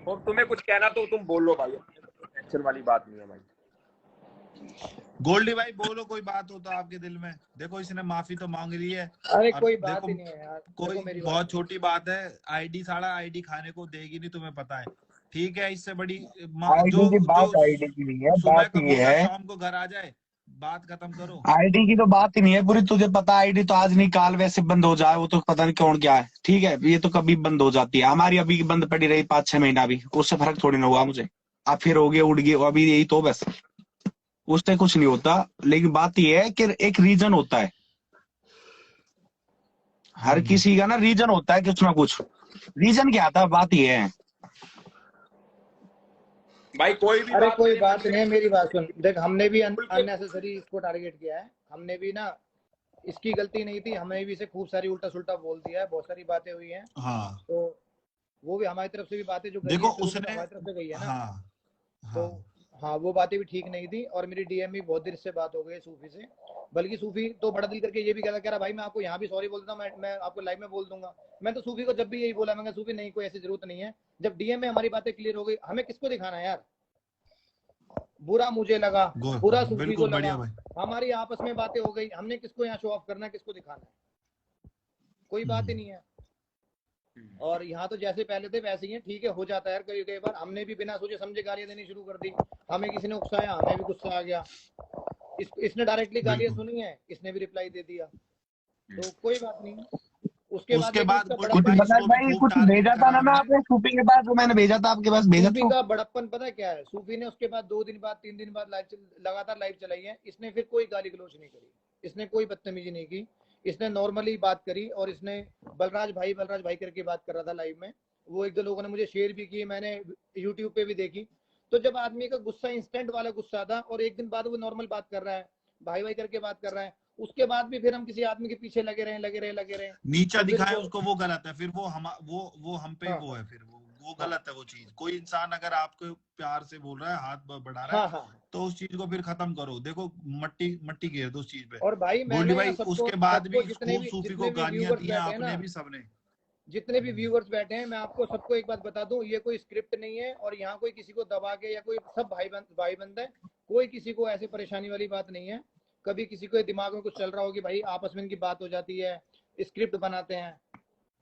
और तुम्हें कुछ कहना तो तुम बोल लो भाई, टेंशन वाली बात नहीं है भाई। गोल्डी भाई बोलो, कोई बात हो तो आपके दिल में। देखो इसने माफी तो मांग ली है। अरे अब कोई बात देखो ही नहीं है यार, कोई देखो मेरी बहुत बात छोटी बात है, आईडी साड़ा आईडी खाने को देगी नहीं, तुम्हें पता है, ठीक है। इससे बड़ी जो आईडी की बात जो आईडी की नहीं है, सुबह बात का ये मुर्गा है, शाम को घर आ जाए, बात खत्म करो। आईडी की तो बात ही नहीं है पूरी, तुझे पता आईडी तो आज नहीं काल वैसे बंद हो जाए, वो तो पता नहीं कौन क्या है, ठीक है, ये तो कभी बंद हो जाती है, हमारी अभी बंद पड़ी रही 5-6 महीना भी, उससे फर्क थोड़ी ना हुआ मुझे, अब फिर हो गया उड़ गया, अभी यही तो बस, उससे कुछ नहीं होता। लेकिन बात यह है कि एक रीजन होता है, हर किसी का ना रीजन होता है कुछ ना कुछ। रीजन क्या था, बात यह है भाई कोई भी अरे बात कोई मेरे बात मन नहीं है, में मेरी बात सुन, देख हमने भी खुल के, अननेसेसरी इसको टारगेट किया है, हमने भी ना, इसकी गलती नहीं थी, हमने भी इसे खूब सारी उल्टा सुल्टा बोल दिया है, बहुत सारी बातें हुई हैं। हाँ तो वो भी हमारी तरफ से भी बातें जो गई देखो है शुरू में, तो उसने, हमारी तरफ से गई है ना। हाँ तो हाँ हाँ, वो बातें भी ठीक नहीं थी, और मेरी डीएम भी बहुत देर से बात हो गई सूफी से, बल्कि सूफी तो बड़ा दिल करके ये भी कह रहा भाई मैं आपको यहाँ भी सॉरी बोल देता हूँ, मैं आपको लाइव में बोल दूंगा। मैं तो सूफी को जब भी यही बोला, मैं सूफी नहीं, कोई ऐसी जरूरत नहीं है, जब डीएम में हमारी बातें क्लियर हो गई, हमें किसको दिखाना है यार, बुरा मुझे लगा, बुरा सूफी को बिल्कुल लगा, बढ़िया भाई। हमारी आपस में बातें हो गई, हमने किसको यहाँ शो ऑफ करना है, किसको दिखाना है, कोई बात ही नहीं है। और यहाँ तो जैसे पहले थे वैसे ही है, ठीक है, हो जाता है यार कई कई बार, हमने भी बिना सोचे समझे गालियां देनी शुरू कर दी, हमें किसी ने उकसाया, हमें भी गुस्सा आ गया, इसने डायरेक्टली गालियां सुनी है, इसने भी रिप्लाई दे दिया, तो कोई बात नहीं। उसके बाद कुछ गोल्डी भाई बलराज इसको भी भाई खूब कुछ टारगेट भेजा था करा ना मैं रहे हैं। आपने सूफी के पास, जो मैंने भेजा था आपके पास, भेजा सूफी तो का बड़प्पन पता है क्या है, सूफी ने उसके बाद 2 दिन बाद 3 दिन बाद लगातार लाइव चलाई है, इसने फिर कोई गाली गलौज नहीं करी, इसने कोई बदतमीजी नहीं की, इसने नॉर्मली बात करी, और इसने बलराज भाई करके बात कर रहा था लाइव में, वो 1-2 लोगों ने मुझे शेयर भी की, मैंने यूट्यूब पे भी देखी। तो जब आदमी का गुस्सा इंस्टेंट वाला गुस्सा था, और 1 दिन बाद वो नॉर्मल बात कर रहा है, भाई करके बात कर रहा है, उसके बाद भी फिर हम किसी आदमी के पीछे लगे रहे, नीचा तो फिर दिखाए उसको, वो गलत है, फिर वो हम पे हाँ वो है, फिर वो गलत है वो चीज। कोई इंसान अगर आपको प्यार से बोल रहा है, हाथ बढ़ा रहा हाँ है, हाँ। तो उस चीज को फिर खत्म करो। देखो मट्टी घेर दो उस चीज पे। और भाई मैं गोल्डी ना यहाँ भाई सबको उसके बाद सबको भी खूब सूफी को जितने भी गालियां व्यूवर्स दी हैं बैठे हैं ना, आपने भी, सबने। जितने भी व्यूवर्स बैठे हैं, मैं आपको सबको एक बात बता दूं, ये कोई स्क्रिप्ट नहीं है, और यहाँ कोई किसी को दबा के, या कोई, सब भाई बंद है, कोई किसी को ऐसे परेशानी वाली बात नहीं है। कभी किसी को दिमाग में कुछ चल रहा हो कि भाई आपस में इनकी बात हो जाती है, स्क्रिप्ट बनाते हैं,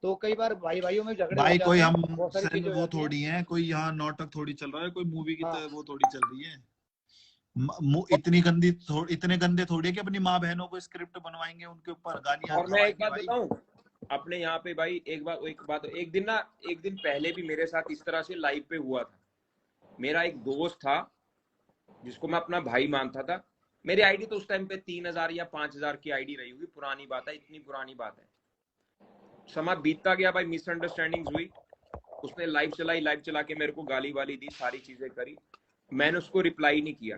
तो कई बार भाई भाइयों में झगड़े हो भाई जाते कोई हैं, हम बहुत सारी चीजें हो वो जाती हैं। थोड़ी है, कोई यहाँ नाटक थोड़ी चल रहा है, कोई मूवी की हाँ। वो थोड़ी चल रही है। इतने गंदे थोड़ी है कि अपनी माँ बहनों को स्क्रिप्ट बनवाएंगे, उनके ऊपर गालियां और मैं एक गवाएंगे बात भाई। बताऊं अपने यहाँ पे भाई, एक दिन पहले भी मेरे साथ इस तरह से लाइव पे हुआ था। मेरा एक दोस्त था जिसको मैं अपना भाई मानता था, मेरी आईडी तो उस टाइम पे 3000 या 5000 की आईडी रही होगी, पुरानी बात है, इतनी पुरानी बात है। समय बीतता गया भाई, मिसअंडरस्टैंडिंग्स हुई, उसने लाइव चला के मेरे को गाली वाली दी, सारी चीजें करी, मैंने उसको रिप्लाई नहीं किया।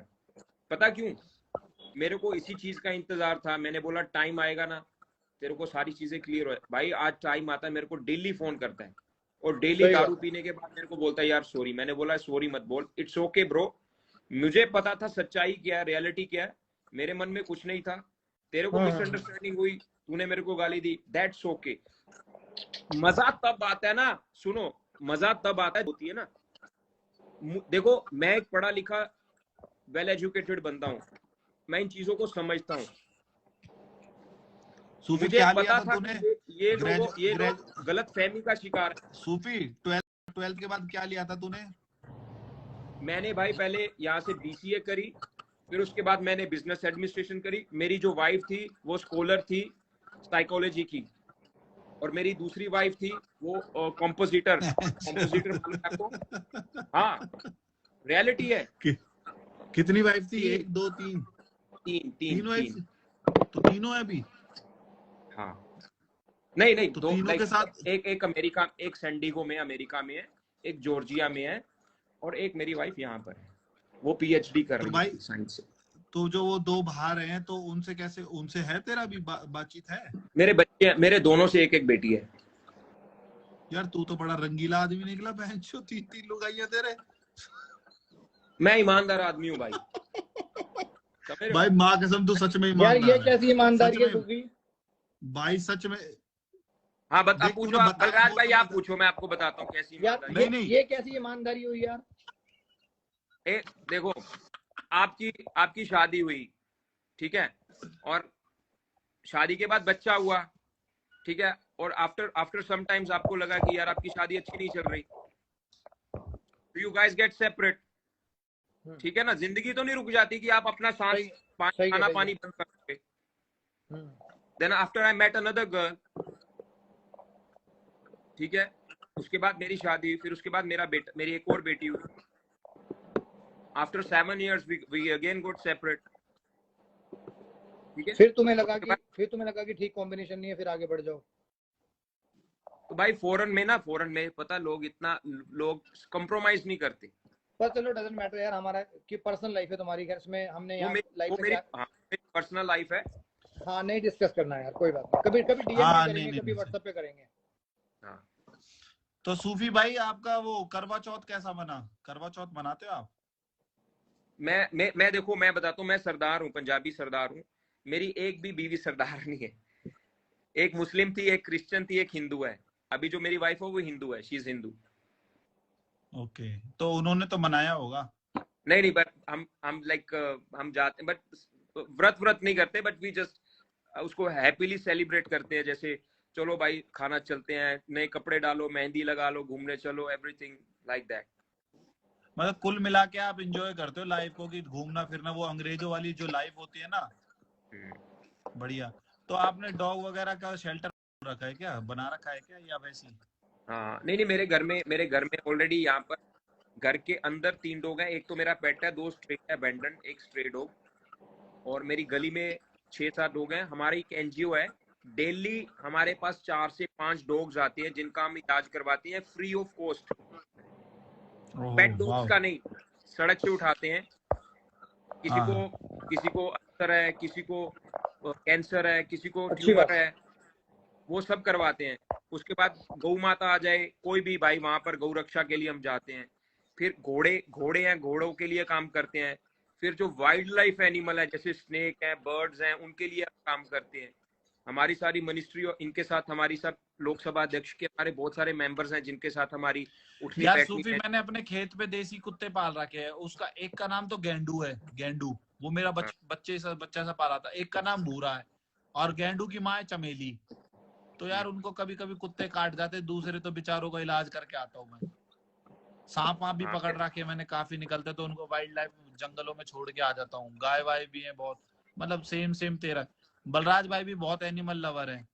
पता क्यों? मेरे को इसी चीज का इंतजार था। मैंने बोला टाइम आएगा ना तेरे को सारी चीजें क्लियर हो। भाई आज टाइम आता है, मेरे को डेली फोन करता है और डेली सही दारू बात। पीने के बाद मेरे को बोलता है यार सॉरी। मैंने बोला सॉरी मत बोल, इट्स ओके ब्रो। मुझे पता था सच्चाई क्या है, रियलिटी क्या है, मेरे मन में कुछ नहीं था। तेरे को मिसअंडरस्टैंडिंग हुई, तूने मेरे को गाली दी, दैट्स ओके। मजा तब आता है ना, सुनो, मजा तब आता है होती है ना। देखो मैं एक पढ़ा लिखा वेल एजुकेटेड बंदा हूँ, मैं इन चीजों को समझता हूँ। सूफी मुझे क्या पता लिया था था तूने? कि ये लोग गलत फहमी का शिकार है। सूफी 12th के बाद क्या लिया था तूने? मैंने भाई पहले यहाँ से BCA करी, फिर उसके बाद मैंने बिजनेस एडमिनिस्ट्रेशन करी। मेरी जो वाइफ थी वो स्कॉलर थी साइकोलॉजी की, और मेरी दूसरी वाइफ थी वो कंपोजिटर मालूम है आपको? हाँ, रियलिटी है। कितनी वाइफ थी? 1 2 3? तीन वाइफ? तो तीनों है अभी? हाँ, नहीं तो दो, तीनों के साथ एक अमेरिका, एक सैनडिगो में अमेरिका में है, एक जॉर्जिया में है, और एक मेरी वाइफ यहाँ पर है, वो PhD कर रही है साइंस से। तो जो वो 2 बाहर हैं तो उनसे कैसे, उनसे है तेरा भी बातचीत है? मेरे बच्चे, मेरे दोनों से एक बेटी है। यार तू तो बड़ा रंगीला आदमी निकला बहन चो, 3 लुगाइयां तेरे। मैं ईमानदार आदमी हूँ भाई। भाई माँ कसम तू सच में यार ईमानदार ये कैसी ईमानदारी है सूफी? भाई सच में। हाँ बता, पूछो आप बलराज भाई, आप पूछो, मैं आपको बताता हूँ कैसी ईमानदारी। नहीं ये कैसी ईमानदारी हुई यार? देखो, आपकी शादी हुई, ठीक है, और शादी के बाद बच्चा हुआ, ठीक है, और आफ्टर सम टाइम्स आपको लगा कि यार आपकी शादी अच्छी नहीं चल रही, यू गाइस गेट सेपरेट, ठीक है ना। जिंदगी तो नहीं रुक जाती कि आप अपना सांस खाना पानी बंद कर दोगे। Then after I met another girl, ठीक है, उसके बाद मेरी शादी, फिर उसके बाद मेरी एक और बेटी हुई। After 7 years we again got separate, ठीक है। फिर तुम्हें लगा कि ठीक कॉम्बिनेशन नहीं है, फिर आगे बढ़ जाओ। तो भाई फॉरेन में पता लोग कंप्रोमाइज नहीं करते। पर चलो डजंट मैटर यार, हमारा की पर्सनल लाइफ है तुम्हारी, घर में हमने यहाँ लाइफ मेरी पर्सनल लाइफ है। हाँ, नहीं डिस्कस करना है यार, कोई बात नहीं, कभी DM में करेंगे, कभी व्हाट्सएप पे करेंगे। हाँ। तो सूफी भाई आपका वो करवा चौथ कैसा बना? करवा चौथ मनाते हो आप? मैं देखो, मैं बताता हूँ, मैं सरदार हूँ, पंजाबी सरदार हूँ। मेरी एक भी बीवी सरदार नहीं है। एक मुस्लिम थी, एक क्रिश्चियन थी, एक हिंदू है। अभी जो मेरी वाइफ है वो हिंदू है, शी इज हिंदू। ओके, तो उन्होंने तो मनाया होगा? नहीं, बट हम जाते, बट व्रत नहीं करते, बट वी जस्ट उसको हैप्पीली सेलिब्रेट करते हैं। जैसे चलो भाई खाना चलते हैं, नए कपड़े डालो, मेहंदी लगा लो, घूमने चलो, एवरीथिंग लाइक दैट। मतलब कुल मिला के आप एंजॉय करते हो लाइफ को, कि घूमना फिरना, वो अंग्रेजों वाली जो लाइफ होती है ना। बढ़िया। तो आपने डॉग वगैरह का शेल्टर रखा है क्या, बना रखा है क्या, या वैसे ही? हाँ, नहीं, मेरे घर में ऑलरेडी यहाँ पर घर के अंदर 3 डॉग हैं। एक तो मेरा पेट है, 2 स्ट्रे अबेंडन, एक स्ट्रे डॉग, और मेरी गली में 6-7 डॉग हैं। हमारी एक NGO है, डेली हमारे पास 4 से 5 डॉग्स आते हैं जिनका हम इलाज करवाते हैं free of cost. Pet dogs का नहीं, सड़क से उठाते हैं। किसी को अल्सर है, किसी को कैंसर है, किसी को ट्यूमर है, वो सब करवाते हैं। उसके बाद गौ माता आ जाए कोई भी भाई, वहां पर गौ रक्षा के लिए हम जाते हैं। फिर घोड़े हैं, घोड़ों के लिए काम करते हैं। फिर जो वाइल्ड लाइफ एनिमल है, जैसे स्नेक है, बर्ड्स हैं, उनके लिए काम करते हैं। हमारी सारी मिनिस्ट्री और इनके साथ हमारी सब लोकसभा अध्यक्ष के हमारे बहुत सारे मेंबर्स हैं जिनके साथ हमारी उठनी यार बैठनी सूफी, मैंने अपने खेत पे देसी कुत्ते पाल रखे हैं। उसका एक का नाम तो गेंडू है, गेंडू, वो मेरा बच्चा सा पाला था। एक का नाम भूरा है, और गेंडू की माँ है चमेली। तो यार उनको कभी कभी कुत्ते काट जाते, दूसरे तो बेचारों का इलाज करके आता हूँ मैं। सांप वाप भी हाँ, पकड़ रखे मैंने, काफी निकलते तो उनको वाइल्ड लाइफ जंगलों में छोड़ के आ जाता हूँ। गाय वाय भी है बहुत, मतलब सेम तेरा। बलराज भाई भी बहुत एनिमल लवर है।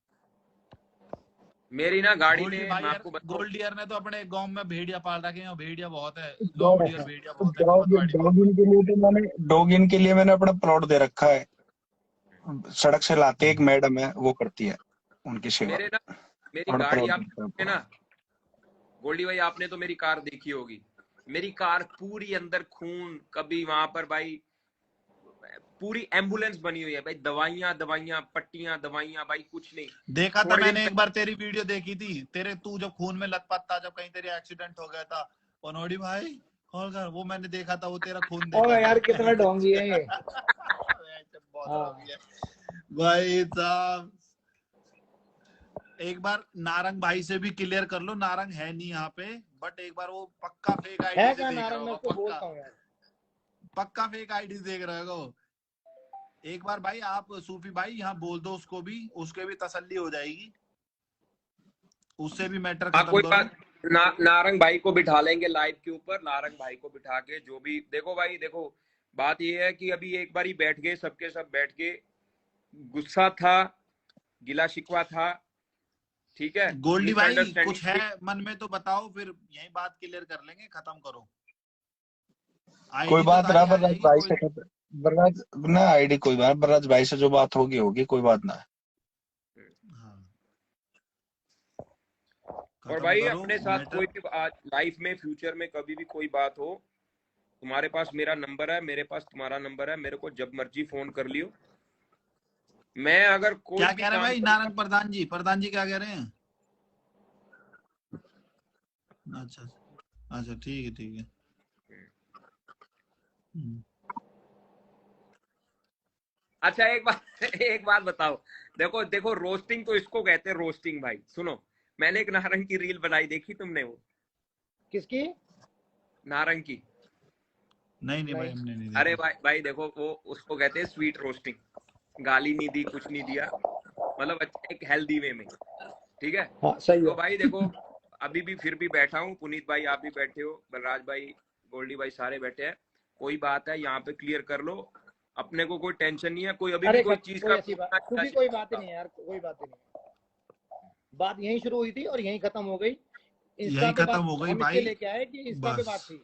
मेरी ना गाड़ी गोल्डी में भाई मैं यार, आपको बताऊं, गोल्डियर ने तो अपने गांव में भेड़िया पाल रखे हैं, और भेड़िया बहुत है, लोमड़ी और भेड़िया बहुत है, बहुत बड़ी डॉग इन के लिए तो मैंने अपना प्लॉट दे रखा है। सड़क से लाते एक मैडम है, वो करती है उनकी सेवा। मेरे ना मेरी और गाड़ी प्लॉट आप देता है है ना, पूरा। गोल्डी भाई आपने तो मेरी कार देखी होगी। मेरी कार पूरी अंदर खून, कभी वहां पर भाई पूरी एम्बुलेंस बनी हुई है भाई, दवाइयां पट्टियां दवाइयां भाई, कुछ नहीं। देखा था थोड़े दिन मैंने, एक बार तेरी वीडियो देखी थी, तेरे तू जब खून में लथपथ था, जब कहीं तेरे एक्सीडेंट हो गया था, पनौड़ी भाई कॉल कर, वो मैंने देखा था, वो तेरा खून देखा और था यार कितना मैंने। ढोंगी है ये। बहुत हाँ ढोंगी है भाई साहब। एक बार नारंग भाई से भी क्लियर कर लो, नारंग है नहीं यहाँ पे, बट एक बार वो पक्का फेक आईडी है से क्या देख रहा नारंग, मैं होगा, उसको पक्का बोलता हूँ यार। पक्का फेक आईडी देख रहा होगा वो। एक बार भाई आप सूफी भाई यहाँ बोल दो उसको भी, उसके भी तसल्ली हो जाएगी, उससे भी मैटर हाँ खत्म कोई करो। बात, नारंग भाई को बिठा लेंगे लाइव के ऊपर, नारंग भाई को बिठा के जो भी, देखो भाई देखो, बात ये है कि अभी एक बार ही बैठ गए सबके सब बैठ के, गुस्सा था, गिला शिकवा था, ठीक है, गोल्डी भाई मिसअंडरस्टैंडिंग कुछ है थी। मन में तो बताओ, फिर यही बात क्लियर कर लेंगे, खत्म करो। कोई आईडी तो बात रहा तारी आ बलराज जाएगी भाई कोई। से, बलराज ना आईडी कोई बात, बलराज भाई से जो बात होगी होगी, कोई बात ना। हाँ, और खत्म भाई करो अपने साथ कोई मैटर। भी लाइफ में फ्यूचर में कभी भी कोई बात हो, तुम्हारे पास मेरा नंबर है, मेरे पास तुम्हारा नंबर है, मेरे को जब मर्जी फोन कर लियो। मैं अगर क्या कोई भी कह रहे हैं काम भाई करूंगा, नारंग प्रधान जी, प्रधान जी क्या कह रहे हैं? अच्छा अच्छा, ठीक है ठीक है। हम्म। अच्छा एक बात एक बात बताओ, देखो देखो रोस्टिंग तो इसको कहते हैं, रोस्टिंग भाई सुनो, मैंने एक नारंग की रील बनाई, देखी तुमने वो? किसकी? नारंग की? नहीं नहीं भाई, नहीं। हमने नहीं अरे देखी। भाई भाई देखो, वो उसको कहते हैं स्वीट रोस्टिंग, गाली नहीं दी, कुछ नहीं दिया, मतलब अच्छा एक हेल्दी वे में, ठीक है। हाँ सही तो है। भाई देखो, अभी भी फिर भी बैठा हूँ, पुनीत भाई आप भी बैठे हो, बलराज भाई, गोल्डी भाई सारे बैठे हैं, कोई बात है यहाँ पे क्लियर कर लो, अपने को कोई टेंशन नहीं है, कोई अभी भी अरे कोई चीज कोई का ऐसी बात, पूछना क्योंकि कोई बात ही नहीं है यार, कोई बात ही नहीं है। बात यहीं शुरू हुई थी और यहीं खत्म हो गई। इंस्टा यही पे खत्म बात हो गई हम इसलिए भाई, लेके आए कि इंस्टा पे बस। बात थी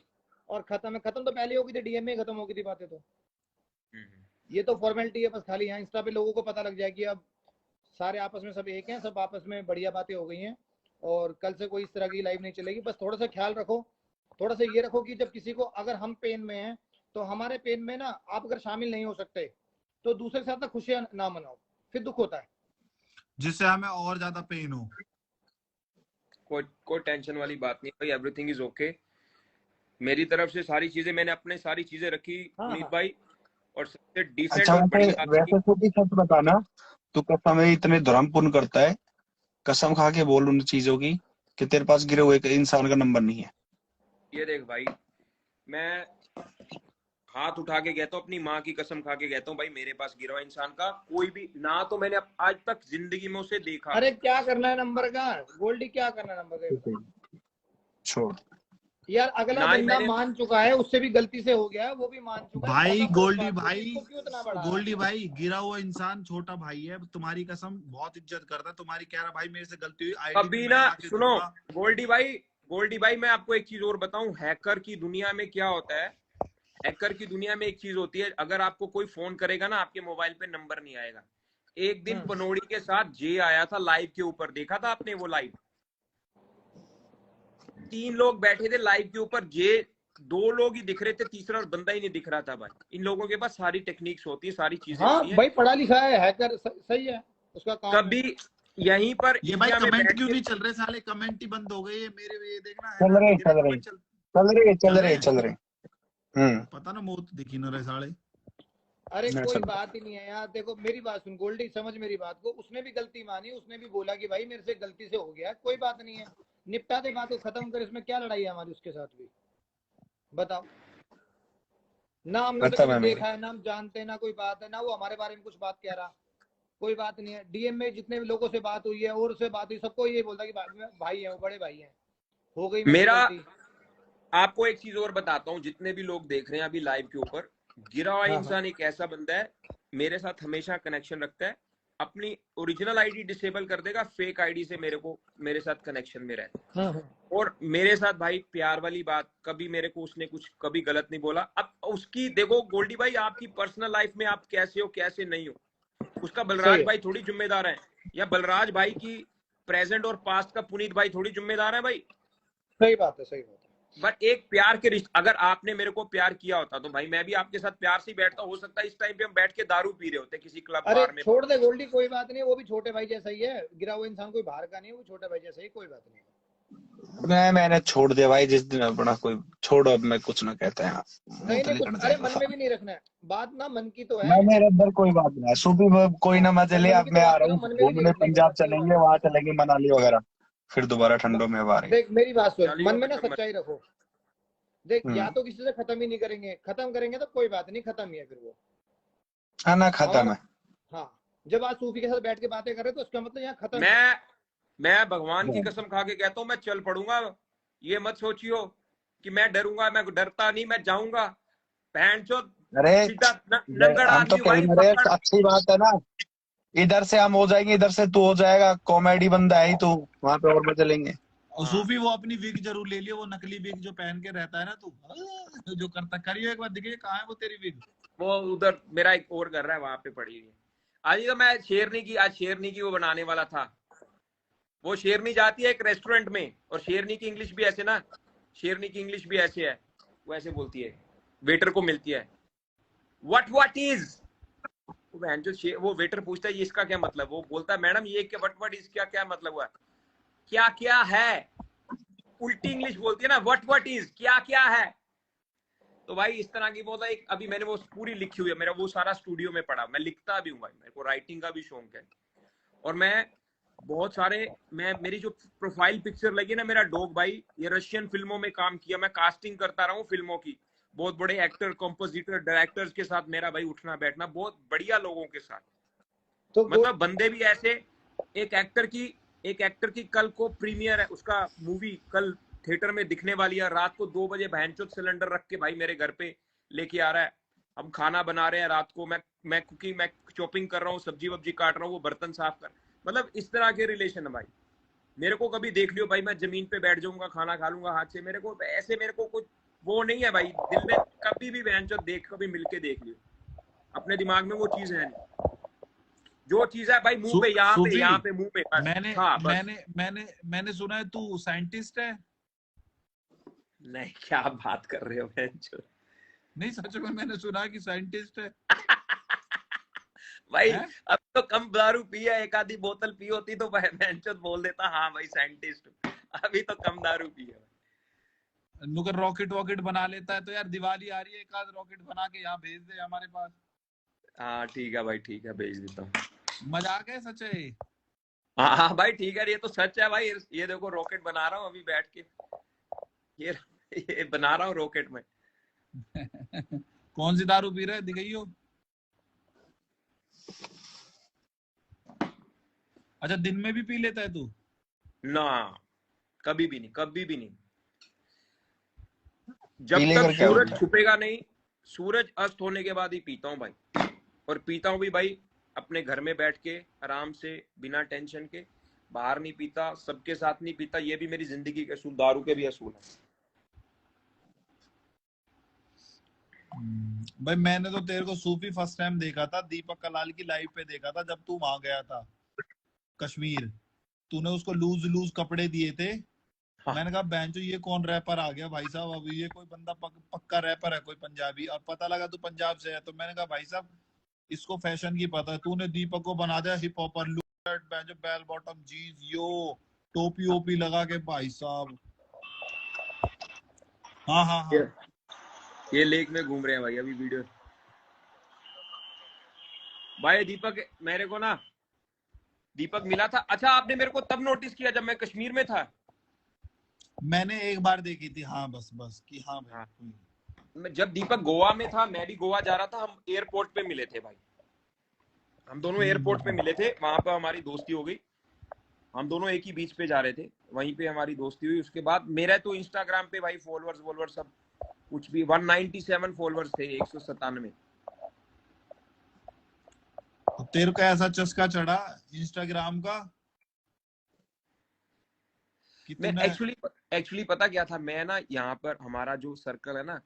और खत्म है। खत्म तो पहले हो गई थी, डीएम में खत्म हो गई थी बातें तो। हम्म। ये तो फॉर्मेलिटी है बस, खाली यहाँ इंस्टा पे लोगों को पता लग जाएगी अब सारे आपस में सब एक हैं, सब आपस में बढ़िया बातें हो गई हैं और कल से कोई इस तरह की लाइव नहीं चलेगी। बस थोड़ा सा ख्याल रखो, थोड़ा सा ये रखो कि जब किसी को, अगर हम पेन में हैं तो हमारे पेन में ना आप अगर शामिल नहीं हो सकते तो दूसरे के साथ ना खुशियां ना मनाओ, फिर दुख होता है। जिससे हमें और ज्यादा पेन हो। कोई टेंशन वाली बात नहीं भाई, एवरीथिंग इज ओके। मेरी तरफ से सारी चीजें, मैंने अपने सारी चीजें रखी हाँ पुनीत हाँ। भाई, और सबसे डिसेंट अच्छा और बड़ी वैसे बात की। वैसे छोटी सच बताना, तू कसम है इतने धर्मपुन करता है, कसम खा के बोल उन चीजों की कि तेरे पास गिरे हुए एक इंसान का नंबर नहीं है। ये देख भाई, मैं हाथ उठा के कहता हूँ, अपनी माँ की कसम खा के कहता हूँ भाई, मेरे पास गिरा हुआ इंसान का कोई भी ना, तो मैंने आज तक जिंदगी में उसे देखा। अरे क्या करना है नंबर का गोल्डी, क्या करना है नंबर का ये बता। छोड़। यार अगला ना ही बंदा मैंने, मान चुका है, उससे भी गलती से हो गया है, वो भी मान चुका है, भाई खत्म करो इस गोल्डी बात को, भाई, इसको क्यों इतना बढ़ा रहा है। गोल्डी भाई गिरा हुआ इंसान छोटा भाई है, तुम्हारी कसम बहुत इज्जत करता है तुम्हारी, कह रहा भाई मेरे से गलती हुई, आईडी भी अभी मैं ना लाके सुनो दूंगा। गोल्डी भाई, गोल्डी भाई मैं आपको एक चीज और बताऊं, हैकर की दुनिया में क्या होता है, हैकर की दुनिया में एक चीज होती है, अगर आपको कोई फोन करेगा ना, आपके मोबाइल पे नंबर नहीं आएगा। एक दिन पनोड़ी के साथ जे आया था लाइव के ऊपर, देखा था आपने वो लाइव? 3 लोग बैठे थे लाइव के ऊपर, जे 2 लोग ही दिख रहे थे, तीसरा बंदा ही नहीं दिख रहा था भाई। इन लोगों के पास सारी टेक्निक्स होती है, सारी चीजें हाँ होती है। भाई पढ़ा लिखा है, हैकर सही है, उसका काम है। कभी यहीं पर ये भाई इंडिया में कमेंट बैठ क्यों के, नहीं चल रहे साले, कमेंट ही बंद हो गए ये मेरे, ये देखना है चल ना, रहे तेरे चल रहे कमेंट चल रहे चल रहे हैं। चल रहे। पता ना मौत दिखी न रहे साले। अरे मैं कोई चल बात ही नहीं है यार, देखो मेरी बात सुन गोल्डी, समझ मेरी बात को, उसने भी गलती मानी, उसने भी बोला कि भाई मेरे से गलती से हो गया, कोई बात नहीं है, निपटा दे बात को, खत्म कर, इसमें क्या लड़ाई है हमारी उसके साथ भी, बताओ। ना हमने उसे पता कभी मैं मेरी देखा है, ना हम जानते हैं, ना कोई बात है, ना वो हमारे बारे में कुछ बात कह रहा। कोई बात नहीं है। डीएम में जितने भी लोगों से बात हुई है और उससे बात हुई, सबको ये बोलता कि भाई है, वो बड़े भाई हैं, हो गई मेरी मेरा गलती। आपको एक चीज और बताता हूँ, जितने भी लोग देख रहे हैं अभी लाइव के ऊपर, गिरा हुआ इंसान एक ऐसा बंदा है, मेरे साथ हमेशा कनेक्शन रखता है, अपनी ओरिजिनल आईडी डिसेबल कर देगा, फेक आईडी से मेरे साथ कनेक्शन में रहता है। और मेरे साथ भाई प्यार वाली बात, कभी मेरे को उसने कुछ कभी गलत नहीं बोला। अब उसकी देखो गोल्डी भाई, आपकी पर्सनल लाइफ में आप कैसे हो कैसे नहीं हो, उसका बलराज भाई थोड़ी जिम्मेदार है, या बलराज भाई की प्रेजेंट और पास्ट का पुनीत भाई थोड़ी जिम्मेदार है भाई। सही बात है, सही बात है। बट एक प्यार के रिश्ते, अगर आपने मेरे को प्यार किया होता तो भाई मैं भी आपके साथ प्यार से बैठता, हो सकता है इस टाइम पे हम बैठ के दारू पी रहे होते किसी क्लब बार में। छोड़ दे गोल्डी, कोई बात नहीं, वो भी छोटे भाई जैसा ही है, गिरा हुआ इंसान कोई बाहर का नहीं है, वो छोटे भाई जैसा ही, कोई बात नहीं। मैंने छोड़ दिया भाई, जिस दिन अपना कोई छोड़ो, अब मैं कुछ ना कहता है। नहीं कुछ, अरे मन में भी नहीं रखना है बात ना, मन की तो है। मैं मेरे अंदर कोई बात नहीं है, सुबह कोई ना मजे ले, अब मैं आ रहा हूँ घूमने, पंजाब चलेंगे, वहां चलेंगे मनाली वगैरह, फिर दोबारा ठंडों में आ रहे। देख मेरी बात सुन, मन में ना सच्चाई रखो। देख या तो किसी से खत्म ही नहीं करेंगे, खत्म करेंगे तो कोई बात नहीं, खत्म ही है फिर वो, है ना, खत्म है। हाँ, जब आज सूफी के साथ बैठ के बातें कर रहे तो उसका मतलब यहाँ खत्म। मैं भगवान की कसम खा के कहता हूँ, मैं चल पड़ूंगा। ये मत सोचियो कि मैं डरूंगा, मैं डरता नहीं, मैं जाऊंगा। अरे हम तो कहीं रहे, अच्छी बात है ना, इधर से हम हो जाएंगे, इधर से तू हो जाएगा, कॉमेडी बंदा है ही तू, वहां पे और मजे लेंगे। और सूफी वो अपनी विग जरूर ले लियो, वो नकली विग जो पहन के रहता है ना तू, जो करता करियो, एक बार दिखे कहाँ है वो तेरी विग। वो उधर मेरा एक और कर रहा है, वहां पे पड़ी हुई है। आज तो मैं शेरनी की वो बनाने वाला था। वो शेरनी जाती है एक रेस्टोरेंट में, और शेरनी की इंग्लिश भी ऐसे ना, शेरनी की इंग्लिश भी ऐसे है, वो ऐसे बोलती है, वेटर को मिलती है, व्हाट इज, वो वेटर पूछता है ये इसका क्या मतलब, वो बोलता है मैडम ये क्या व्हाट इज क्या मतलब हुआ, क्या क्या है, उल्टी इंग्लिश बोलती है ना, व्हाट इज क्या है। तो भाई इस तरह की बोलता है। एक अभी मैंने वो पूरी लिखी हुई है, मेरा वो सारा स्टूडियो में पड़ा, मैं लिखता भी हूँ भाई, मेरे को राइटिंग का भी शौक है। और मैं बहुत सारे, मेरी जो प्रोफाइल पिक्चर लगी ना, मेरा डॉग भाई, ये रशियन फिल्मों में काम किया, मैं कास्टिंग करता रहा हूँ फिल्मों की, बहुत बड़े एक्टर, कंपोजिटर, डायरेक्टर्स के साथ मेरा भाई उठना बैठना, बहुत बढ़िया लोगों के साथ। तो मतलब बंदे भी ऐसे, एक एक्टर की कल को प्रीमियर है, उसका मूवी कल थिएटर में दिखने वाली है, रात को 2 बजे भैंचोद सिलेंडर रख के भाई मेरे घर पे लेके आ रहा है, हम खाना बना रहे हैं रात को, मैं कुकिंग, मैं चॉपिंग कर रहा हूँ, सब्जी वब्जी काट रहा हूँ, वो बर्तन साफ कर, मतलब इस तरह के रिलेशन है भाई। मेरे को कभी देख लियो भाई, मैं जमीन पे बैठ जाऊंगा, खाना खा लूंगा हाथ से, मेरे को कुछ वो नहीं है भाई दिल में, कभी भी बहनचोद देख, कभी मिलके देख लियो, अपने दिमाग में वो चीज है नहीं, जो चीज है भाई मुंह पे, यहाँ पे मुंह पे। मैंने सुना है तू साइंटिस्ट है। नहीं, क्या बात कर रहे हो बहनचोद? नहीं सच में मैंने सुना कि साइंटिस्ट है। भाई अब तो कम दारू पी है, एक आधी बोतल पी होती तो बहनचोद बोल देता हाँ भाई साइंटिस्ट, अभी तो कम दारू पी है। नुकर रॉकेट बना लेता है, तो यार दिवाली आ रही है, एक आध रॉकेट बना के यहाँ भेज दे हमारे पास। हाँ ठीक है भाई, ठीक है, भेज देता हूँ। मजाक है सच है? हाँ भाई ठीक है, ये तो सच है भाई, ये देखो रॉकेट बना रहा हूँ अभी बैठ के, ये बना रहा हूँ रॉकेट में। कौन सी दारू पी रहा है, दिखाइयो। अच्छा दिन में भी पी लेता है तू? ना, कभी भी नहीं। जब तक सूरज छुपेगा नहीं, सूरज अस्त होने के बाद ही पीता हूँ भाई, और पीता हूँ भी भाई अपने घर में बैठ के आराम से, बिना टेंशन के, बाहर नहीं पीता, सबके साथ नहीं पीता, ये भी मेरी जिंदगी के असूल, दारू के भी असूल है। भाई मैंने तो तेरे को सूफी फर्स्ट टाइम देखा था दीपक कलाल की लाइव पे देखा था, जब तू वहां गया था कश्मीर, तूने उसको लूज कपड़े दिए थे। हाँ। मैंने कहा बैंचो ये कौन रैपर आ गया भाई साहब, अब ये कोई बंदा पक्का रैपर है, कोई पंजाबी, और पता लगा तू पंजाब से है। तो मैंने कहा भाई साहब इसको फैशन की पता है, तूने दीपक को बना दिया हिप हॉपर, बैंचो बेल बॉटम जीन्स, यो टोपी ओपी लगा के भाई साहब। हाँ ये लेक में घूम रहे हैं भाई अभी वीडियो। भाई दीपक मिला था। अच्छा आपने मेरे को तब नोटिस किया जब मैं कश्मीर में था? मैंने एक बार देखी थी, हाँ बस कि हाँ भाई। हाँ। जब दीपक गोवा में था, मैं भी गोवा जा रहा था, हम एयरपोर्ट पे मिले थे भाई। हम दोनों एयरपोर्ट पे मिले थे, वहां पर हमारी दोस्ती हो गई, हम दोनों एक ही बीच पे जा रहे थे, वहीं पे हमारी दोस्ती हुई। उसके बाद मेरा तो इंस्टाग्राम पे भाई फॉलोअर्स सब कुछ भी 197 फॉलोअर्स थे 197। तेरे को ऐसा चस्का चढ़ा इंस्टाग्राम का कि मैं तूने एक्चुअली पता क्या था, मैं ना यहाँ पर हमारा जो सर्कल है ना,